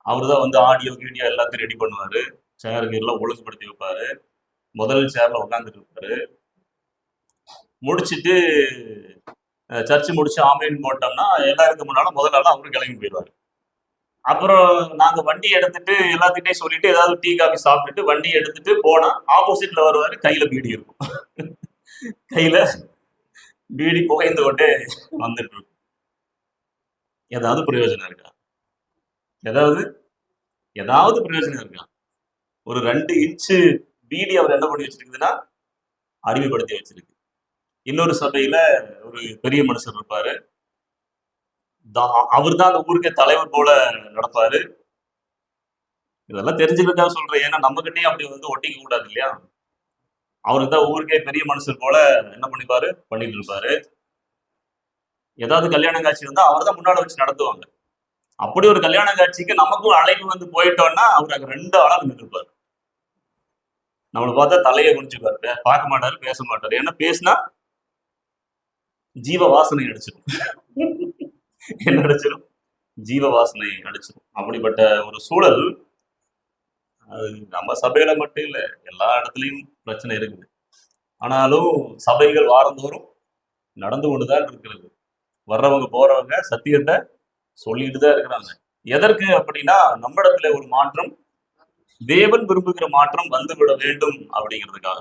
அவருதான் வந்து ஆடியோ வீடியோ எல்லாத்தையும் ரெடி பண்ணுவாரு, சேருக்கு எல்லாம் ஒழுங்குபடுத்தி வைப்பாரு, முதல் சேர்ல உட்காந்துட்டு இருப்பாரு. முடிச்சுட்டு சர்ச்சு முடிச்சு ஆமேன் போட்டோம்னா எல்லாருக்கு முன்னாலும் முதல் நாள் அவரு கிளம்பி போயிடுவாரு. அப்புறம் நாங்க வண்டி எடுத்துட்டு எல்லாத்திட்டையும் சொல்லிட்டு ஏதாவது டீ காஃபி சாப்பிட்டுட்டு வண்டி எடுத்துட்டு போனா ஆப்போசிட்ல வருவாரு, கையில பீடி இருக்கும். கையில பீடி புகைந்து கொண்டே வந்துட்டு இருக்கும். ஏதாவது பிரயோஜனம் இருக்கா? ஏதாவது பிரயோஜனம் இருக்கா? ஒரு 2 இன்ச்சு பீடி அவர் என்ன பண்ணி வச்சிருக்குதுன்னா அடிமைப்படுத்தி வச்சிருக்கு. இன்னொரு சபையில ஒரு பெரிய மனுஷர் இருப்பாரு, அவர் தான் அந்த ஊருக்கே தலைவர் போல நடப்பாரு. இதெல்லாம் தெரிஞ்சுக்கிறதுக்காக சொல்றேன், ஏன்னா நம்ம கிட்டே அப்படி வந்து ஒட்டிக்க கூடாது இல்லையா? அவருக்கு தான் ஊருக்கே பெரிய மனுஷர் போல என்ன பண்ணிட்டு இருப்பாரு. ஏதாவது கல்யாண காட்சி இருந்தா அவர் தான் முன்னாடி வச்சு நடத்துவாங்க. அப்படி ஒரு கல்யாண காட்சிக்கு நமக்கும் அழைப்பு வந்து போயிட்டோம்னா அவர் அங்க 2 ஆளா நின்று இருப்பாரு. நம்மளை பார்த்தா தலையை குனிச்சுப்பாரு, பார்க்க மாட்டாரு, பேச மாட்டாரு. ஏன்னா பேசினா ஜீவ வாசனை அடிச்சிடும். என்ன அடிச்சிடும்? ஜீவ வாசனை அடிச்சிடும். அப்படிப்பட்ட ஒரு சூழல் அது நம்ம சபையில மட்டும் இல்ல, எல்லா இடத்துலயும் பிரச்சனை இருக்குது. ஆனாலும் சபைகள் வாரந்தோறும் நடந்து கொண்டுதான் இருக்கிறது. வர்றவங்க போறவங்க சத்தியத்தை சொல்லிட்டு தான் இருக்கிறாங்க. எதற்கு அப்படின்னா, நம்மிடத்துல ஒரு மாற்றம், தேவன் விரும்புகிற மாற்றம் வந்துவிட வேண்டும் அப்படிங்கிறதுக்காக.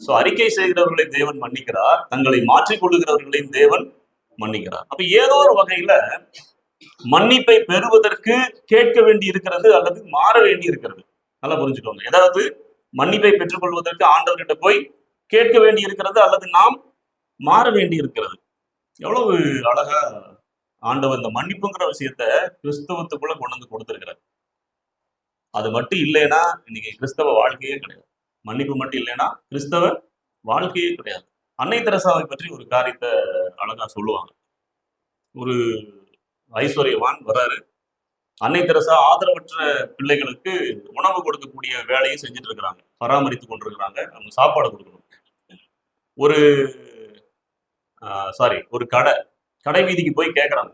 சோ அறிக்கை செய்கிறவர்களை தேவன் மன்னிக்கிறார், தங்களை மாற்றிக் கொள்ளுகிறவர்களையும் தேவன் மன்னிக்கிறார். அப்ப ஏதோ ஒரு வகையில மன்னிப்பை பெறுவதற்கு கேட்க வேண்டி இருக்கிறது அல்லது மாற வேண்டி இருக்கிறது. நல்லா புரிஞ்சுக்கோங்க. ஏதாவது மன்னிப்பை பெற்றுக்கொள்வதற்கு ஆண்டவர்கிட்ட போய் கேட்க வேண்டி இருக்கிறது அல்லது நாம் மாற வேண்டி இருக்கிறது. எவ்வளவு அழகா ஆண்டவர் இந்த மன்னிப்புங்கிற விஷயத்த கிறிஸ்தவத்துக்குள்ள கொண்டு வந்து கொடுத்திருக்கிறார். அது மட்டும் இல்லைன்னா இன்னைக்கு கிறிஸ்தவ வாழ்க்கையே கிடையாது. மன்னிப்பு மட்டும் இல்லைன்னா கிறிஸ்தவ வாழ்க்கையே கிடையாது. அன்னை தெரசாவை பற்றி ஒரு காரியத்தை அழகா சொல்லுவாங்க. ஒரு ஐஸ்வர்யவான் வராரு. அன்னை தெரசா ஆதரவற்ற பிள்ளைகளுக்கு உணவு கொடுக்கக்கூடிய வேலையை செஞ்சுட்டு இருக்கிறாங்க, பராமரித்து கொண்டிருக்கிறாங்க. அவங்க சாப்பாடு கொடுக்கணும். ஒரு ஒரு கடை வீதிக்கு போய் கேட்கறாங்க,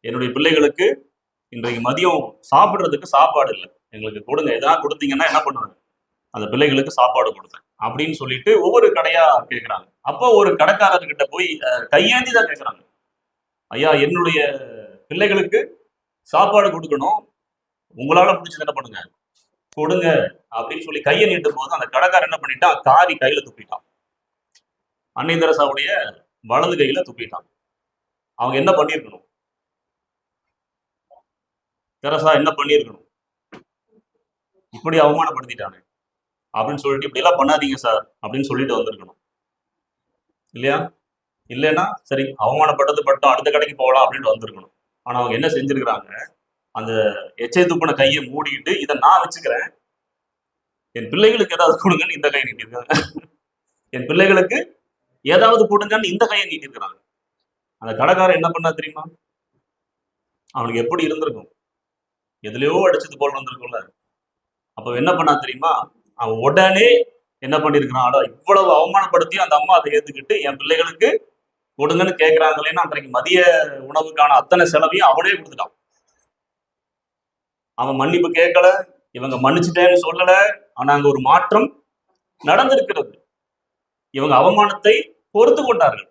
என்னுடைய பிள்ளைகளுக்கு இன்றைக்கு மதியம் சாப்பிடுறதுக்கு சாப்பாடு இல்லை, எங்களுக்கு கொடுங்க, எதாவது கொடுத்தீங்கன்னா என்ன பண்ணுவாங்க? அந்த பிள்ளைகளுக்கு சாப்பாடு கொடுத்தேன். அப்படின்னு சொல்லிட்டு ஒவ்வொரு கடையா கேட்கறாங்க. அப்போ ஒரு கடைக்காரர்கிட்ட போய் கையேந்தி தான் கேட்கறாங்க. ஐயா, என்னுடைய பிள்ளைகளுக்கு சாப்பாடு கொடுக்கணும், உங்களால முடிச்சது என்ன பண்ணுங்க, கொடுங்க அப்படின்னு சொல்லி கையை நீட்டும் போது அந்த கடைக்காரர் என்ன பண்ணிட்டான், காரி கையில துப்பிட்டான். அன்னை தெரசாவுடைய வலது கையில துப்பிட்டான். அவங்க என்ன பண்ணிருக்கணும், தெரசா என்ன பண்ணிருக்கணும், இப்படி அவமானப்படுத்திட்டானே அப்படின்னு சொல்லிட்டு இப்படி எல்லாம் பண்ணாதீங்க சார் அப்படின்னு சொல்லிட்டு வந்திருக்கணும் இல்லையா? இல்லைன்னா சரி அவமானப்பட்டது பட்டம், அடுத்த கடைக்கு போகலாம் அப்படின்னு வந்திருக்கணும். ஆனா அவங்க என்ன செஞ்சிருக்கிறாங்க, அந்த எச்சை துப்புன கையை மூடிக்கிட்டு இதை நான் வச்சுக்கிறேன், என் பிள்ளைகளுக்கு ஏதாவது கொடுங்கன்னு இந்த கையை நீட்டிருக்காங்க. என் பிள்ளைகளுக்கு ஏதாவது கொடுங்கன்னு இந்த கையை நீட்டிருக்கிறாங்க. அந்த கடைக்காரன் என்ன பண்ணா தெரியுமா, அவனுக்கு எப்படி இருந்திருக்கும், எதுலயோ அடிச்சது போல இருந்திருக்கும்ல. அப்ப என்ன பண்ணா தெரியுமா, அவன் உடனே என்ன பண்ணிருக்கிறான், இவ்வளவு அவமானப்படுத்தி அந்த அம்மா அதை ஏத்துக்கிட்டு என் பிள்ளைகளுக்கு கொடுங்கன்னு கேட்கிறாங்களேன்னு அன்றைக்கு மதிய உணவுக்கான அத்தனை செலவையும் அவனே கொடுத்துட்டான். அவன் மன்னிப்பு கேட்கல, இவங்க மன்னிச்சுட்டேன்னு சொல்லல. ஆனா அங்க ஒரு மாற்றம் நடந்திருக்கிறது. இவங்க அவமானத்தை பொறுத்து கொண்டார்கள்,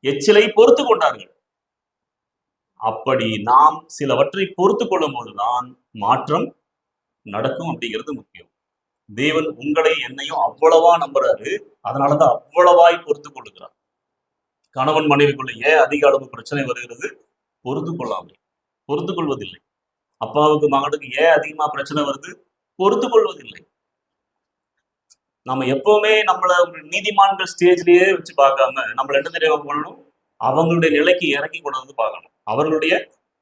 எச்சிலை பொறுத்து கொண்டார்கள். அப்படி நாம் சிலவற்றை பொறுத்து கொள்ளும் போதுதான் மாற்றம் நடக்கும் அப்படிங்கிறது முக்கியம். தேவன் உங்களை என்னையும் அவ்வளவா நம்புறாரு, அதனாலதான் அவ்வளவாய் பொறுத்து கொள்ளுகிறார். கணவன் மனைவிக்குள்ள ஏன் அதிக அளவு பிரச்சனை வருகிறது, பொறுத்து கொள்ளாமல், பொறுத்து கொள்வதில்லை. அப்பாவுக்கு மகனுக்கு ஏன் அதிகமா பிரச்சனை வருது, பொறுத்து கொள்வதில்லை. நம்ம எப்பவுமே நம்மள ஒரு நீதிமான்கள் ஸ்டேஜ்லயே வச்சு பார்க்காம நம்மள என்ன தெரியாம பண்ணணும், அவங்களுடைய நிலைக்கு இறக்கி கொண்டு வந்து பார்க்கணும். அவர்களுடைய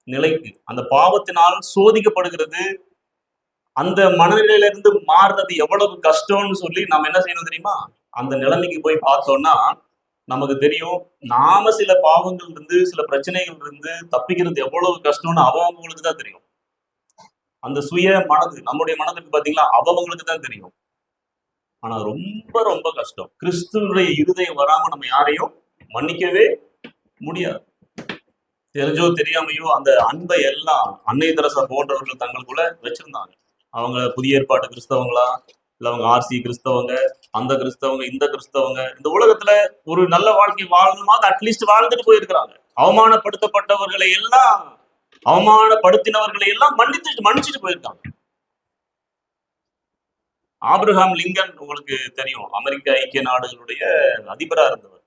நிலைக்கு, அந்த பாவத்தினால் சோதிக்கப்படுகிறது, அந்த மனநிலையில இருந்து மாறுறது எவ்வளவு கஷ்டம்னு சொல்லி நம்ம என்ன செய்யணும் தெரியுமா, அந்த நிலைமைக்கு போய் பார்த்தோம்னா நமக்கு தெரியும், நாம சில பாவங்கள் இருந்து சில பிரச்சனைகள் இருந்து தப்பிக்கிறது எவ்வளவு கஷ்டம்னு அவங்களுக்கு தான் தெரியும். அந்த சுய மனது, நம்முடைய மனதுக்கு பாத்தீங்களா, அவங்களுக்கு தான் தெரியும். ஆனா ரொம்ப ரொம்ப கஷ்டம். கிறிஸ்துவனுடைய இருதயம் வராம நம்ம யாரையும் மன்னிக்கவே முடியாது. தெரிஞ்சோ தெரியாமையோ அந்த அன்பை எல்லாம் அன்னை தெரசா போன்றவர்கள் தங்களுக்குள்ள வச்சிருந்தாங்க. அவங்க புதிய ஏற்பாட்டு கிறிஸ்தவங்களா, இல்ல அவங்க ஆர்சி கிறிஸ்தவங்க, அந்த கிறிஸ்தவங்க, இந்த கிறிஸ்தவங்க, இந்த உலகத்துல ஒரு நல்ல வாழ்க்கை வாழணுமா, அட்லீஸ்ட் வாழ்ந்துட்டு போயிருக்கிறாங்க. அவமானப்படுத்தப்பட்டவர்களை எல்லாம், அவமானப்படுத்தினவர்களை எல்லாம் மன்னிச்சுட்டு போயிருக்காங்க. ஆப்ரஹாம் லிங்கன் உங்களுக்கு தெரியும், அமெரிக்க ஐக்கிய நாடுகளுடைய அதிபரா இருந்தவர்.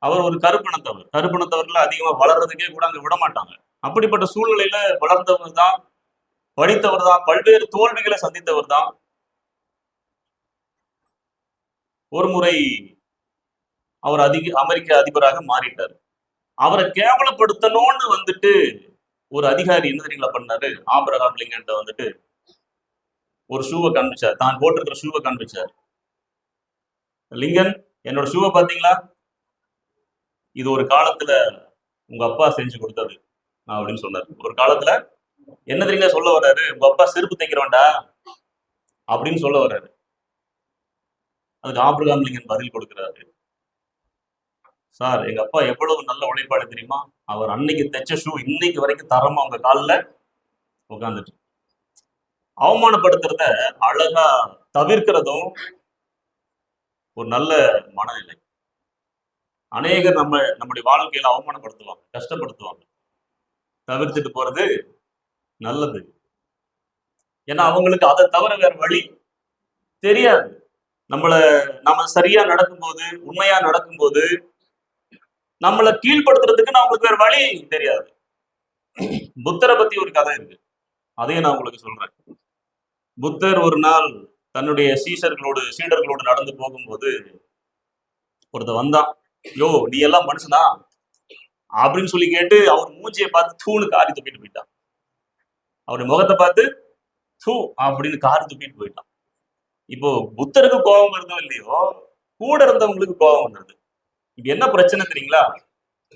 அவர் ஒரு கருப்பினத்தவர்கள் அதிகமா வளர்றதுக்கே கூட அங்க விட மாட்டாங்க. அப்படிப்பட்ட சூழ்நிலையில வளர்ந்தவர் தான், படித்தவர் தான், பல்வேறு தோல்விகளை சந்தித்தவர் தான். ஒரு முறை அவர் அமெரிக்க அதிபராக மாறிட்டார். அவரை கேவலப்படுத்தணும்னு வந்துட்டு ஒரு அதிகாரி என்ன தெரியுங்களா பண்ணாரு, ஆப்ரஹாம் லிங்கன் வந்துட்டு ஒரு ஷூவை காண்பிச்சார், தான் போட்டிருக்கிற ஷூவை காண்பிச்சார். லிங்கன், என்னோட ஷூவை பாத்தீங்களா, இது ஒரு காலத்துல உங்க அப்பா செஞ்சு கொடுத்தது அப்படின்னு சொன்னார். ஒரு காலத்துல என்ன தெரியுங்க சொல்ல வர்றாரு, உங்க அப்பா செருப்பு தைக்கிறவன்டா அப்படின்னு சொல்ல வர்றாரு. அதுக்கு ஆப்ரஹாம் லிங்கன் பதில் கொடுக்கிறாரு, சார் எங்க அப்பா எவ்வளவு நல்ல உழைப்பாடு தெரியுமா, அவர் அன்னைக்கு தைச்ச ஷூ இன்னைக்கு வரைக்கும் தரமா உங்க காலில் உட்காந்துட்டு. அவமானப்படுத்துறத அழகா தவிர்க்கிறதும் ஒரு நல்ல மனநிலை. அநேகர் நம்முடைய வாழ்க்கையில அவமானப்படுத்துவாங்க, கஷ்டப்படுத்துவாங்க. தவிர்த்துட்டு போறது நல்லது. ஏன்னா அவங்களுக்கு அதை தவிர வேற வழி தெரியாது. நம்ம சரியா நடக்கும்போது, உண்மையா நடக்கும்போது நம்மளை கீழ்படுத்துறதுக்கு அவங்களுக்கு வேற வழி தெரியாது. புத்தரை பத்தி ஒரு கதை இருக்கு, அதையும் நான் உங்களுக்கு சொல்றேன். புத்தர் ஒரு நாள் தன்னுடைய சீடர்களோடு நடந்து போகும்போது ஒருத்த வந்தான், யோ நீ எல்லாம் மனுஷனா அப்படின்னு சொல்லி கேட்டு அவர் மூஞ்சியை பார்த்து தூணு காரி துப்பிட்டு போயிட்டான். அவருடைய முகத்தை பார்த்து தூ அப்படின்னு காரி துப்பிட்டு போயிட்டான். இப்போ புத்தருக்கு கோபம் வருதோ இல்லையோ, கூட இருந்தவங்களுக்கு கோபம் வந்தது. இப்ப என்ன பிரச்சனை தெரியுங்களா,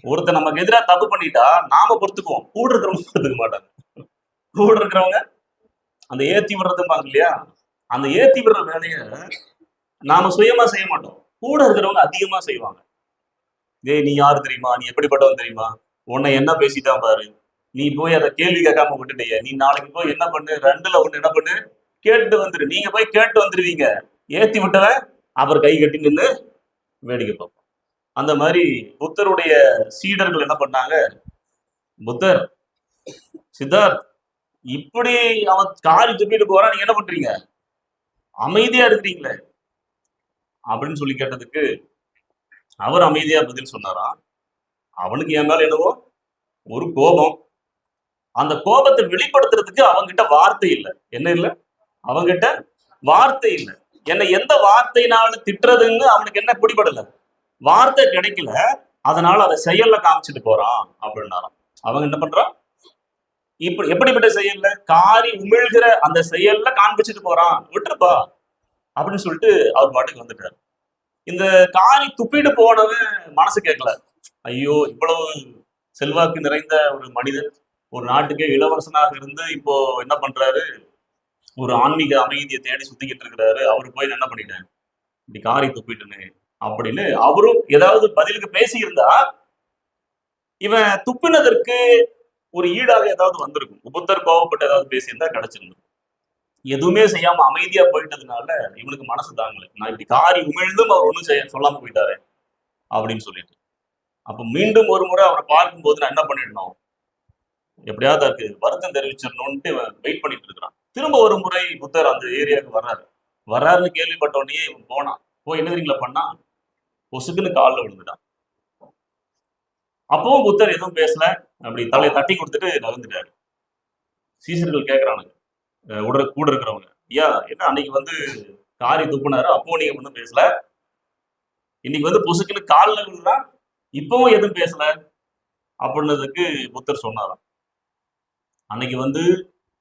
ஒருத்தர் நமக்கு எதிராக தப்பு பண்ணிட்டா நாம பொறுத்துக்குவோம், கூட இருக்கிறவங்க பொறுத்துக்க மாட்டாங்க. கூட இருக்கிறவங்க அந்த ஏத்தி விடுறதுப்பாங்க இல்லையா, அந்த ஏத்தி விடுற வேலைய நாம சுயமா செய்ய மாட்டோம், கூட இருக்கிறவங்க அதிகமா செய்வாங்க. நீ யாரு தெரியுமா, நீ எப்படிப்பட்டவன் தெரியுமா, உன்னை என்ன பேசிட்டான் பாரு, நீ போய் அதை கேள்வி கேட்காம விட்டுட்டிய, நீ நாளைக்கு போய் என்ன பண்ணு, 2ல் 1 என்ன பண்ணு, கேட்டு வந்துரு. நீங்க போய் கேட்டு வந்துருவீங்க, ஏத்தி விட்டவன் அவர் கை கட்டி நின்று வேடிக்கை பார்ப்பான். அந்த மாதிரி புத்தருடைய சீடர்கள் என்ன பண்ணாங்க, புத்தர், சித்தார்த், இப்படி அவன் காரி துப்பிட்டு போறான், நீங்க என்ன பண்றீங்க, அமைதியா இருக்கிறீங்களே அப்படின்னு சொல்லி கேட்டதுக்கு அவர் அமைதியா பதில் சொன்னாராம். அவனுக்கு என் மேல என்னவோ ஒரு கோபம், அந்த கோபத்தை வெளிப்படுத்துறதுக்கு அவங்கிட்ட வார்த்தை இல்லை. என்ன இல்லை, அவங்கிட்ட வார்த்தை இல்லை. என்னை எந்த வார்த்தையினால திட்டுறதுன்னு அவனுக்கு என்ன பிடிபடல, வார்த்தை கிடைக்கல, அதனால அதை செயல்ல காமிச்சிட்டு போறான் அப்படின்னாராம். அவங்க என்ன பண்றான், இப்படி எப்படிப்பட்ட செயல்ல, காரி உமிழ்கிற அந்த செயல்ல காண்பிச்சுட்டு போறான், விட்டுருப்பா அப்படின்னு சொல்லிட்டு அவர் பாட்டுக்கு வந்துட்டாரு. இந்த காரி துப்பிட்டு போனவன் மனசு கேட்கல. ஐயோ, இவ்வளவு செல்வாக்கு நிறைந்த ஒரு மனிதன், ஒரு நாட்டுக்கே இளவரசனாக இருந்து இப்போ என்ன பண்றாரு, ஒரு ஆன்மீக அமைதியை தேடி சுத்திக்கிட்டு இருக்கிறாரு, அவரு போய் என்ன பண்ணிட்டேன், இப்படி காரி துப்பிட்டுன்னு அப்படின்னு அவரும் ஏதாவது பதிலுக்கு பேசி இருந்தா இவன் துப்பினதற்கு ஒரு ஈடாக ஏதாவது வந்திருக்கும். புத்தர் கோவப்பட்டு ஏதாவது பேசியிருந்தா கிடைச்சிருந்தது. எதுவுமே செய்யாம அமைதியா போயிட்டதுனால இவனுக்கு மனசு தாங்கல, நான் இப்படி காரி உமிழ்ந்தும் அவர் ஒண்ணும் செய்ய சொல்லாம போயிட்டாரு அப்படின்னு சொல்லிட்டு. அப்ப மீண்டும் ஒரு முறை அவரை பார்க்கும்போது நான் என்ன பண்ணிடணும், எப்படியாவது அதுக்கு வருத்தம் தெரிவிச்சிடணும்ட்டு வெயிட் பண்ணிட்டு இருக்கிறான். திரும்ப ஒரு முறை புத்தர் அந்த ஏரியாவுக்கு வர்றாருன்னு கேள்விப்பட்ட உடனே இவன் போனான். போய் என்ன தெரியுங்களா பண்ணா, பொசுக்குன்னு காலில் விழுந்துட்டான். அப்பவும் புத்தர் எதுவும் பேசல, அப்படி தலையை தட்டி கொடுத்துட்டு நகர்ந்துட்டாரு. சீசர்கள் கேட்கறானுங்க, கூட இருக்கிறவங்க, ஐயா என்ன அன்னைக்கு வந்து காரி துப்புனாரு, அப்பவும் நீங்க ஒன்றும் பேசல, இன்னைக்கு வந்து பொசுக்குன்னு காலில் விழுந்தா இப்பவும் எதுவும் பேசல அப்படின்னதுக்கு புத்தர் சொன்னாராம், அன்னைக்கு வந்து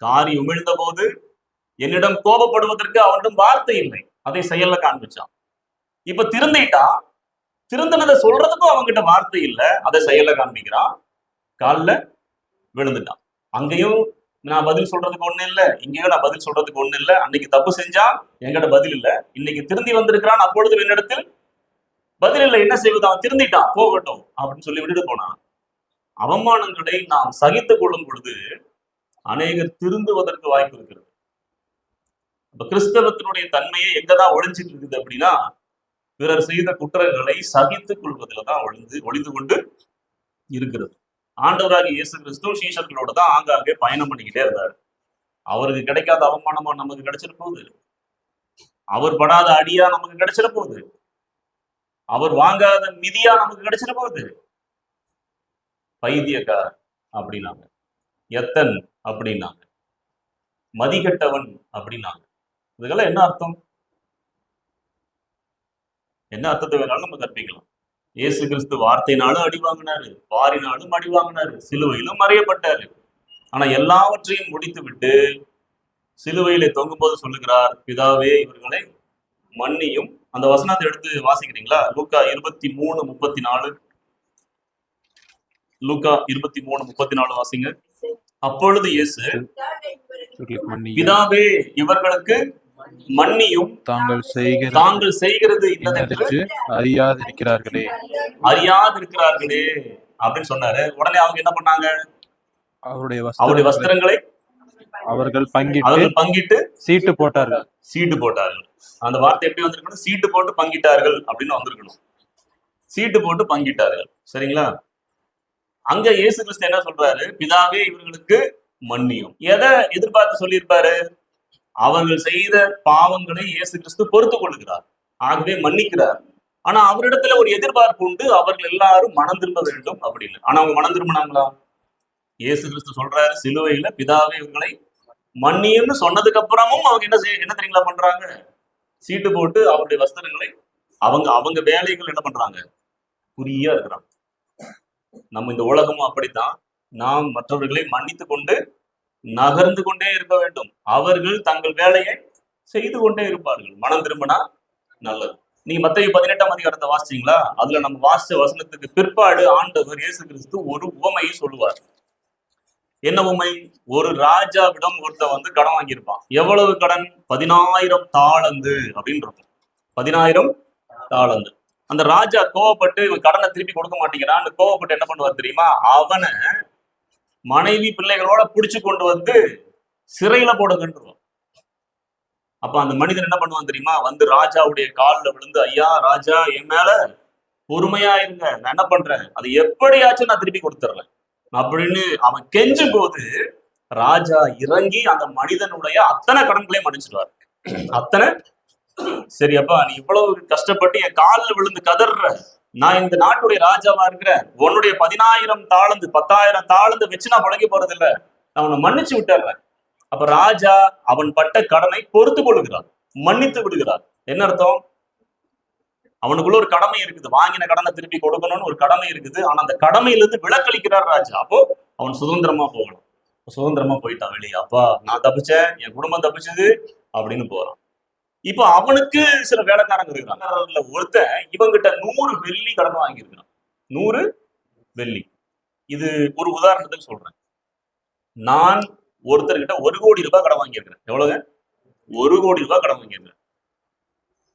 காரி உமிழ்ந்த போது என்னிடம் கோபப்படுவதற்கு அவனிடம் வார்த்தை இல்லை, அதை செயல்ல காண்பிச்சான். இப்ப திருந்திட்டான், திருந்தினதை சொல்றதுக்கும் அவங்ககிட்ட வார்த்தை இல்லை, அதை செயல்ல காண்பிக்கிறான், காலில் விழுந்துட்டான். அங்கேயும் நான் பதில் சொல்றதுக்கு ஒண்ணு இல்லை, இங்கேயும் நான் பதில் சொல்றதுக்கு ஒண்ணு இல்லை. அன்னைக்கு தப்பு செஞ்சான், எங்கிட்ட பதில் இல்லை. இன்னைக்கு திருந்தி வந்திருக்கிறான், அப்பொழுது என்னிடத்தில் பதில் இல்லை. என்ன செய்வதான், திருந்திட்டான், போகட்டும் அப்படின்னு சொல்லி விட்டுட்டு போனான். அவமானங்களை நாம் சகித்துக் கொள்ளும் பொழுது அநேகர் திருந்துவதற்கு வாய்ப்பு இருக்கிறது. இப்ப கிறிஸ்தவத்தினுடைய தன்மையை எங்கதான் ஒழிஞ்சிட்டு இருக்குது அப்படின்னா, பிறர் செய்த குற்றங்களை சகித்துக் கொள்வதில் தான் ஒளிந்து கொண்டு இருக்கிறது. ஆண்டவராகிய இயேசு கிறிஸ்து சீஷர்களோட தான் ஆங்காங்கே பயணம் பண்ணிக்கிட்டே இருந்தாரு. அவருக்கு கிடைக்காத அவமானமா நமக்கு கிடைச்சிட போகுது, அவர் படாத அடியா நமக்கு கிடைச்சிட போகுது, அவர் வாங்காத மிதியா நமக்கு கிடைச்சிட போகுது. பைத்தியக்காரன் அப்படின்னாங்க, எத்தன் அப்படின்னாங்க, மதிகெட்டவன் அப்படின்னாங்க. இதுக்கெல்லாம் என்ன அர்த்தம், என்ன அர்த்தத்தை வேணாலும் நம்ம கற்பிக்கலாம். இயேசு கிறிஸ்து வார்த்தையினாலும் அடி வாங்கினாரு, வாரினாலும் அடி வாங்கினாரு, சிலுவையிலும் மறையப்பட்டாரு. ஆனா எல்லாவற்றையும் முடித்து விட்டு சிலுவையிலே தொங்கும்போது சொல்லுகிறார், பிதாவே இவர்களை மன்னியும். அந்த வசனத்தை எடுத்து வாசிக்கிறீங்களா, லூக்கா 23:34. லூக்கா 23:34 வாசிங்க. அப்பொழுது இயேசு, பிதாவே இவர்களுக்கு மன்னியும், தாங்கள் செய்கிறது இன்னதென்று அறியாதிருக்கிறார்களே அப்படின்னு சொன்னாரு. உடனே அவங்க என்ன பண்ணாங்க, அவருடைய வஸ்திரங்களை அவர்கள் பங்கிட்டு சீட்டு போட்டார்கள். அந்த வார்த்தை எப்படி வந்திருக்கணும், சீட்டு போட்டு பங்கிட்டார்கள் அப்படின்னு வந்திருக்கணும். சீட்டு போட்டு பங்கிட்டார்கள், சரிங்களா? அங்க இயேசு கிறிஸ்து என்ன சொல்றாரு, பிதாவே இவர்களுக்கு மன்னியும். எதை எதிர்பார்த்து சொல்லியிருப்பாரு, அவர்கள் செய்த பாவங்களை இயேசு கிறிஸ்து பொறுத்துக் கொள்கிறார், ஆகவே மன்னிக்கிறார். ஆனா அவரிடத்துல ஒரு எதிர்பார்ப்பு உண்டு, அவர்கள் எல்லாரும் மனம் திரும்ப வேண்டும் அப்படின்னு. ஆனா அவங்க மனம் திரும்பினாங்களா? இயேசு கிறிஸ்து சொல்றாரு சிலுவையில, பிதாவே இவர்களை மன்னியும்னு சொன்னதுக்கு அப்புறமும் அவங்க என்ன தெரியுங்களா பண்றாங்க, சீட்டு போட்டு அவருடைய வஸ்திரங்களை அவங்க வேலைகள் என்ன பண்றாங்க, குறியா இருக்கிறாங்க. நம்ம இந்த உலகமும் அப்படித்தான், நாம் மற்றவர்களை மன்னித்து கொண்டு நகர்ந்து கொண்டே இருக்க வேண்டும். அவர்கள் தங்கள் வேலையை செய்து கொண்டே இருப்பார்கள். மனம் திரும்பினா நல்லது. நீங்க மத்தேயு 18ஆம் அதிகாரத்தை வாசிச்சீங்களா? அதுல நம்ம வாசிச்ச வசனத்துக்கு பிற்பாடு ஆண்டவர் இயேசு கிறிஸ்து ஒரு உவமையை சொல்லுவார். என்ன உவமை? ஒரு ராஜாவிடம் ஒருத்தன் வந்து கடன் வாங்கியிருப்பான். எவ்வளவு கடன்? 10,000 தாளந்து அப்படின்னு இருக்கும். 10,000 தாளந்து. அந்த ராஜா கோவப்பட்டு இவன் கடனை திருப்பி கொடுக்க மாட்டேங்கிறான்னு கோவப்பட்டு என்ன பண்ணுவார் தெரியுமா, அவனை மனைவி பிள்ளைகளோட புடிச்சு கொண்டு வந்து சிறையில போடுங்கன்றுவான். அப்ப அந்த மனிதன் என்ன பண்ணுவான் தெரியுமா? வந்து ராஜாவுடைய காலில் விழுந்து, ஐயா ராஜா, என் மேல பொறுமையா இருங்க, நான் என்ன பண்றேன், அது எப்படியாச்சும் நான் திருப்பி கொடுத்துட்றேன் அப்படின்னு அவன் கெஞ்சும் போது ராஜா இறங்கி அந்த மனிதனுடைய அத்தனை கடன்களையும் மன்னிச்சிடுவார். அத்தனை. சரி அப்பா, நீ இவ்வளவு கஷ்டப்பட்டு என் காலில் விழுந்து கதற, நான் இந்த நாட்டுடைய ராஜாவா இருக்கிறேன், உன்னுடைய 10,000 தாளந்து 10,000 தாளந்து வச்சு நான் பழகி போறது இல்ல, நான் உன்னை மன்னிச்சு விட்டுறேன். அப்ப ராஜா அவன் பட்ட கடனை பொறுத்து கொள்கிறார், மன்னித்து விடுகிறார். என்ன அர்த்தம்? அவனுக்குள்ள ஒரு கடமை இருக்குது, வாங்கின கடனை திருப்பி கொடுக்கணும்னு ஒரு கடமை இருக்குது. ஆனா அந்த கடமையிலிருந்து விலக்களிக்கிறார் ராஜா. அப்போ அவன் சுதந்திரமா போகணும். சுதந்திரமா போயிட்டான் வெளியே. அப்பா நான் தப்பிச்சேன், என் குடும்பம் தப்பிச்சது அப்படின்னு போறான். இப்ப அவனுக்கு சில வேலைக்காரங்க இருக்கிறாங்க. ஒருத்தன் இவங்கிட்ட 100 வெள்ளி கடன் வாங்கியிருக்கிறான். 100 வெள்ளி. இது ஒரு உதாரணத்துக்கு சொல்றேன். நான் ஒருத்தர்கிட்ட 1 கோடி ரூபாய் கடன் வாங்கியிருக்கிறேன். எவ்வளவுங்க? 1 கோடி ரூபாய் கடன் வாங்கியிருக்கிறேன்.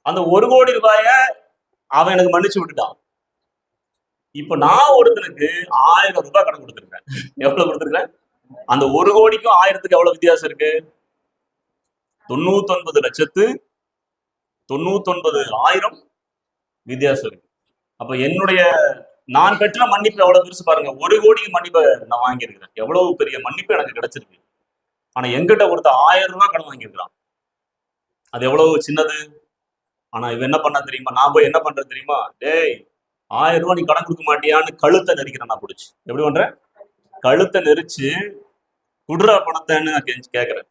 அந்த 1 கோடி ரூபாய அவன் எனக்கு மன்னிச்சு விட்டுட்டான். இப்ப நான் ஒருத்தனுக்கு 1000 ரூபாய் கடன் கொடுத்துருக்கேன். எவ்வளவு கொடுத்துருக்கேன்? அந்த 1 கோடிக்கும் 1000த்துக்கு எவ்வளவு வித்தியாசம் இருக்கு? 99,99,000 வித்தியாசம் இருக்கு. அப்ப என்னுடைய நான் பெற்ற மன்னிப்பு எவ்வளவு பெருசு பாருங்க. 1 கோடிக்கு மன்னிப்பை நான் வாங்கியிருக்கிறேன். எவ்வளவு பெரிய மன்னிப்பு எனக்கு கிடைச்சிருக்கு. ஆனா எங்கிட்ட ஒருத்த 1000 ரூபாய் கடன் வாங்கியிருக்கிறான். அது எவ்வளவு சின்னது. ஆனா இவன் என்ன பண்ண தெரியுமா? நான் போய் என்ன பண்றேன் தெரியுமா? டேய் 1000 ரூபாய் நீ கடன் கொடுக்க மாட்டியான்னு கழுத்தை நெரிக்கிறேன். நான் பிடிச்சி எப்படி பண்றேன்? கழுத்தை நெரிச்சு குடுறா பணத்தைன்னு நான் கேட்கிறேன்.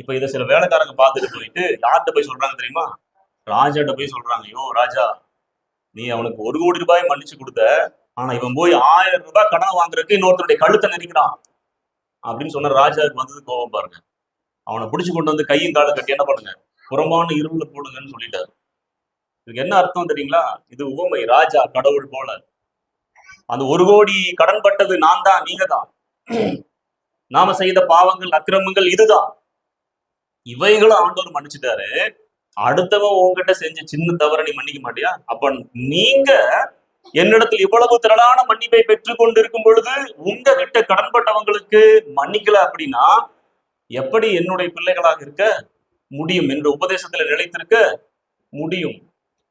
இப்ப இதை சில வேலைக்காரங்க பார்த்துட்டு போயிட்டு யார்கிட்ட போய் சொல்றாங்க தெரியுமா? ராஜாட்ட போய் சொல்றாங்க, யோ ராஜா, நீ அவனுக்கு 1 கோடி ரூபாய் மன்னிச்சு கொடுத்த, ஆனா இவன் போய் 1000 ரூபாய் கடன் வாங்குறதுக்கு இன்னொருத்தருடைய கழுத்தை நெரிக்கிறான் அப்படின்னு சொன்ன ராஜாவுக்கு வந்தது கோபம் பாருங்க. அவனை பிடிச்சு கொண்டு வந்து கையும் காலம் கட்டி என்ன பண்ணுங்க, புறம்பான இருள போடுங்கன்னு சொல்லிட்டாரு. இதுக்கு என்ன அர்த்தம் தெரியுங்களா? இது உவமை. ராஜா கடவுள் போல. அந்த 1 கோடி கடன் பட்டது நான் தான், நீங்க தான். நாம செய்த பாவங்கள் அக்கிரமங்கள் இதுதான். இவைகளும் ஆண்டவர் மன்னிச்சுட்டாரு. அடுத்தவன் உங்ககிட்ட செஞ்ச சின்ன தவறை நீ மன்னிக்க மாட்டியா? அப்ப நீங்க என்னிடத்தில் இவ்வளவு திரளான மன்னிப்பை பெற்றுக் கொண்டிருக்கும் பொழுது உங்ககிட்ட கடன்பட்டவங்களுக்கு மன்னிக்கல அப்படின்னா எப்படி என்னுடைய பிள்ளைகளாக இருக்க முடியும் என்ற உபதேசத்துல நிலைத்திருக்க முடியும்.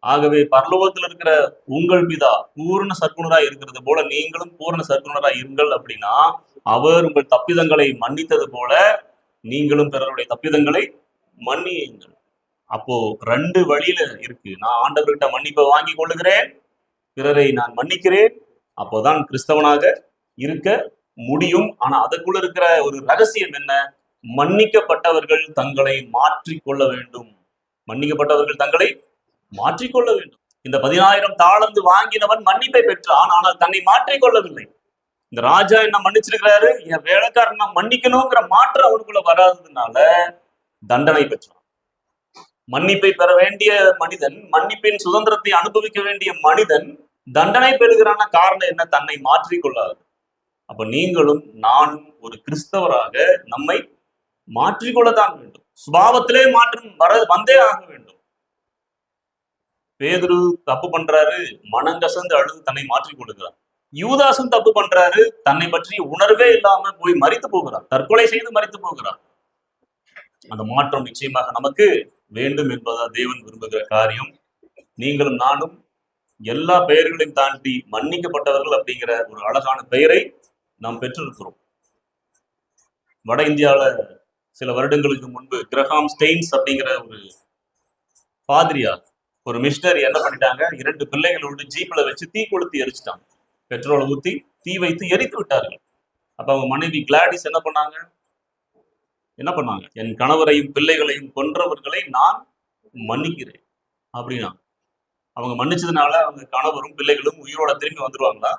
ஆகவே பரலோகத்தில் இருக்கிற உங்கள் பிதா பூர்ண சற்குணராய் இருக்கிறது போல நீங்களும் பூர்ண சற்குணராய் இருங்கள். அப்படின்னா அவர் உங்கள் தப்பிதங்களை மன்னித்தது போல நீங்களும் பிறருடைய தப்பிதங்களை மன்னியுங்கள். அப்போ 2 வழியில இருக்கு. நான் ஆண்டவர்கிட்ட மன்னிப்பை வாங்கி கொள்ளுகிறேன், பிறரை நான் மன்னிக்கிறேன். அப்போதான் கிறிஸ்தவனாக இருக்க முடியும். ஆனா அதற்குள்ள இருக்கிற ஒரு ரகசியம் என்ன? மன்னிக்கப்பட்டவர்கள் தங்களை மாற்றிக்கொள்ள வேண்டும். மன்னிக்கப்பட்டவர்கள் தங்களை மாற்றிக்கொள்ள வேண்டும். இந்த 10,000 தாளந்து வாங்கினவன் மன்னிப்பை பெற்றான், ஆனால் தன்னை மாற்றிக்கொள்ளவில்லை. இந்த ராஜா என்ன மன்னிச்சிருக்கிறாரு, என் வேலைக்காரன் நான் மன்னிக்கணுங்கிற மாற்றம் அவனுக்குள்ள வராததுனால தண்டனை பெற்றான். மன்னிப்பை பெற வேண்டிய மனிதன், மன்னிப்பின் சுதந்திரத்தை அனுபவிக்க வேண்டிய மனிதன் தண்டனை பெறுகிறான காரணம் என்ன? தன்னை மாற்றிக்கொள்ளாது. அப்ப நீங்களும் நானும் ஒரு கிறிஸ்தவராக நம்மை மாற்றிக்கொள்ளத்தான் வேண்டும். சுபாவத்திலே மாற்றம் வந்தே ஆக வேண்டும். பேதுரு தப்பு பண்றாரு, மனங்கசந்து அழுது தன்னை மாற்றிக் கொள்ளுகிறார். யூதாசும் தப்பு பண்றாரு, தன்னை பற்றி உணர்வே இல்லாம போய் மரித்து போகிறார், தற்கொலை செய்து மரித்து போகிறார். அந்த மாற்றம் நிச்சயமாக நமக்கு வேண்டும் என்பதா தேவன் விரும்புகிற காரியம். நீங்களும் நானும் எல்லா பெயர்களையும் தாண்டி மன்னிக்கப்பட்டவர்கள் அப்படிங்கிற ஒரு அழகான பெயரை நாம் பெற்றிருக்கிறோம். வட இந்தியாவில சில வருடங்களுக்கு முன்பு கிரஹாம் ஸ்டெயின்ஸ் அப்படிங்கிற ஒரு பாதிரியார், ஒரு மிஷனரி என்ன பண்ணிட்டாங்க, 2 பிள்ளைகளோடு ஜீப்ல வச்சு தீ கொளுத்தி எரிச்சிட்டாங்க. பெட்ரோலை ஊத்தி தீ வைத்து எரித்து விட்டார்கள். அப்ப அவங்க மனைவி கிளாடிஸ் என்ன பண்ணாங்க? என் கணவரையும் பிள்ளைகளையும் கொன்றவர்களை நான் மன்னிக்கிறேன் அப்படின்னா, அவங்க மன்னிச்சதுனால அவங்க கணவரும் பிள்ளைகளும் உயிரோட திரும்பி வந்துருவாங்களா?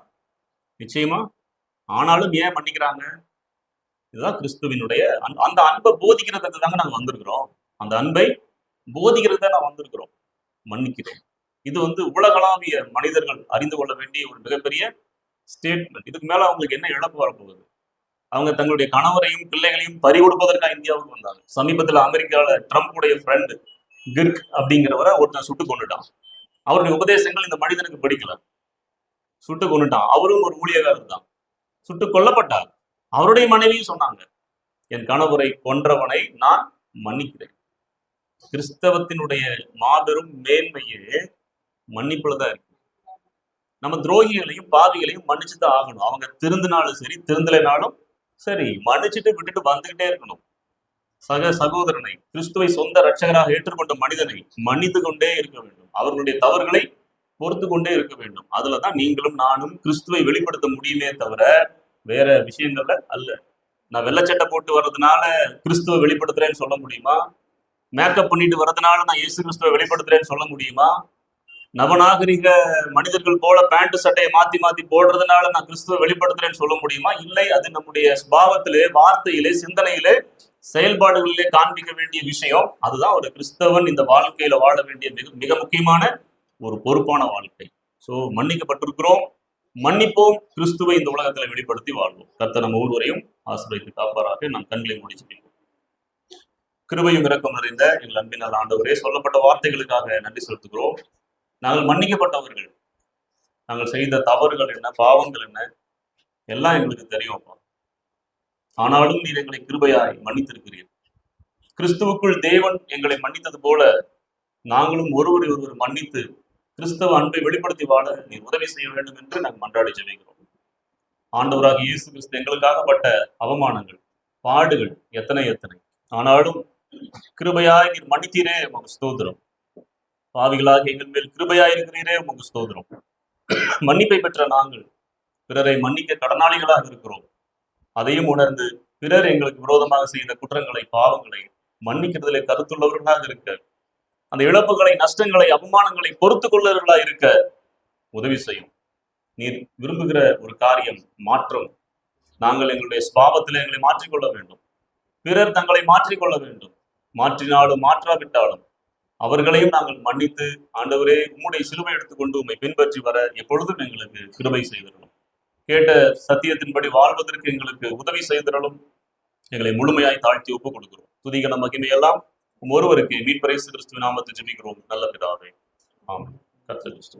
நிச்சயமா. ஆனாலும் ஏன் மன்னிக்கிறாங்க? இதுதான் கிறிஸ்துவினுடைய அந்த அன்பை போதிக்கிறதுக்கு தாங்க நாங்க வந்திருக்கிறோம். அந்த அன்பை போதிக்கிறது தான் நான் வந்திருக்கிறோம். மன்னிக்கிறேன். இது உலகளாவிய மனிதர்கள் அறிந்து கொள்ள வேண்டிய ஒரு மிகப்பெரிய ஸ்டேட்மெண்ட். இதுக்கு மேல அவங்களுக்கு என்ன இழப்பு வரப்போகுது? அவங்க தங்களுடைய கணவரையும் பிள்ளைகளையும் பறி கொடுப்பதற்காக இந்தியாவுக்கு வந்தாங்க. சமீபத்துல அமெரிக்காவில ட்ரம்ப்புடைய ஃப்ரெண்டு கிர்க் அப்படிங்கிறவரை ஒருத்தன் சுட்டு கொண்டுட்டான். அவருடைய உபதேசங்கள் இந்த மனிதனுக்கு பிடிக்கல, சுட்டு கொண்டுட்டான். அவரும் ஒரு ஊழியக்காரர் தான், சுட்டு கொல்லப்பட்டார். அவருடைய மனைவியும் சொன்னாங்க, என் கணவரை கொன்றவனை நான் மன்னிக்கிறேன். கிறிஸ்தவத்தினுடைய மாபெரும் மேன்மையே மன்னிப்புலதான் இருக்கு. நம்ம துரோகிகளையும் பாவிகளையும் மன்னிச்சுதான் ஆகணும். அவங்க திருந்தினாலும் சரி, திருந்தலைனாலும் சரி, மன்னிச்சுட்டு விட்டுட்டு வந்துகிட்டே இருக்கணும். சக சகோதரனை, கிறிஸ்துவை சொந்த ரட்சகராக ஏற்றுக்கொண்ட மனிதனை மன்னித்து கொண்டே இருக்க வேண்டும். அவர்களுடைய தவறுகளை பொறுத்து கொண்டே இருக்க வேண்டும். அதுலதான் நீங்களும் நானும் கிறிஸ்துவை வெளிப்படுத்த முடியுமே தவிர வேற விஷயங்கள்ல அல்ல. நான் வெள்ளச்சட்டை போட்டு வர்றதுனால கிறிஸ்துவை வெளிப்படுத்துறேன்னு சொல்ல முடியுமா? மேக்கப் பண்ணிட்டு வர்றதுனால நான் இயேசு கிறிஸ்துவை வெளிப்படுத்துறேன்னு சொல்ல முடியுமா? நவநாகரிக மனிதர்கள் போல பேண்ட் சட்டையை மாத்தி மாத்தி போடுறதுனால நான் கிறிஸ்துவை வெளிப்படுத்துறேன்னு சொல்ல முடியுமா? இல்லை. அது நம்முடைய ஸ்பாவத்திலே, வார்த்தையிலே, சிந்தனையிலே, செயல்பாடுகளிலே காண்பிக்க வேண்டிய விஷயம். அதுதான் ஒரு கிறிஸ்தவன் இந்த வாழ்க்கையில வாழ வேண்டிய மிக மிக முக்கியமான ஒரு பொறுப்பான வாழ்க்கை. சோ மன்னிக்கப்பட்டிருக்கிறோம், மன்னிப்போம், கிறிஸ்துவை இந்த உலகத்துல வெளிப்படுத்தி வாழ்வோம். கர்த்தர் நம்ம ஒவ்வொருவரையும் ஆசீர்வதித்து காப்பாராக. நாம் கண்களை முடிச்சு கிருபையும் இரக்கம் நிறைந்த எங்கள் அன்பினால் ஆண்டவரே, சொல்லப்பட்ட வார்த்தைகளுக்காக நன்றி செலுத்துகிறோம். நாங்கள் மன்னிக்கப்பட்டவர்கள். நாங்கள் செய்த தவறுகள் என்ன, பாவங்கள் என்ன, எல்லாம் எங்களுக்கு தெரியும். ஆனாலும் நீர் எங்களை கிருபையாய் மன்னித்திருக்கிறீர். கிறிஸ்துவுக்குள் தேவன் எங்களை மன்னித்தது போல நாங்களும் ஒருவரை ஒருவர் மன்னித்து கிறிஸ்தவ அன்பை வெளிப்படுத்தி வாழ நீர் உதவி செய்ய வேண்டும் என்று நாங்கள் மன்றாடி ஜெபிக்கிறோம். ஆண்டவராக இயேசு கிறிஸ்து எங்களுக்காகப்பட்ட அவமானங்கள், பாடுகள் எத்தனை எத்தனை. ஆனாலும் கிருபையாய் நீர் மன்னித்தீரே, உமக்கு ஸ்தோத்திரம். பாவிகளாக எங்கள் மேல் கிருபையாய் இருக்கிறீரே, உமக்கு ஸ்தோத்திரம். மன்னிப்பை பெற்ற நாங்கள் பிறரை மன்னிக்க கடனாளிகளாக இருக்கிறோம். அதையும் உணர்ந்து பிறர் எங்களுக்கு விரோதமாக செய்த குற்றங்களை, பாவங்களை மன்னிக்கிறதிலே கருத்துள்ளவர்களாக இருக்க, அந்த இழப்புகளை, நஷ்டங்களை, அவமானங்களை பொறுத்து கொள்ளவர்களா இருக்க உதவி செய்யும். நீர் விரும்புகிற ஒரு காரியம் மாற்றம். நாங்கள் எங்களுடைய ஸ்பாவத்தில் எங்களை மாற்றிக்கொள்ள வேண்டும். பிறர் தங்களை மாற்றிக்கொள்ள வேண்டும். மாற்றினாலும் மாற்றாவிட்டாலும் அவர்களையும் நாங்கள் மன்னித்து, ஆண்டவரே உம்முடைய சிலுவை எடுத்துக்கொண்டு உம்மை பின்பற்றி வர எப்பொழுதும் எங்களுக்கு கிருபை செய்திடலும். கேட்ட சத்தியத்தின்படி வாழ்வதற்கு எங்களுக்கு உதவி செய்திடலும். எங்களை முழுமையாய் தாழ்த்தி ஒப்புக் கொடுக்கிறோம். துதிகன மகிமையெல்லாம் ஒருவருக்கு மீட்பர் இயேசு கிறிஸ்துவின் நாமத்தில் ஜெபிக்கிறோம் நல்ல பிதாவே. ஆமென். கர்த்தர் கிறிஸ்து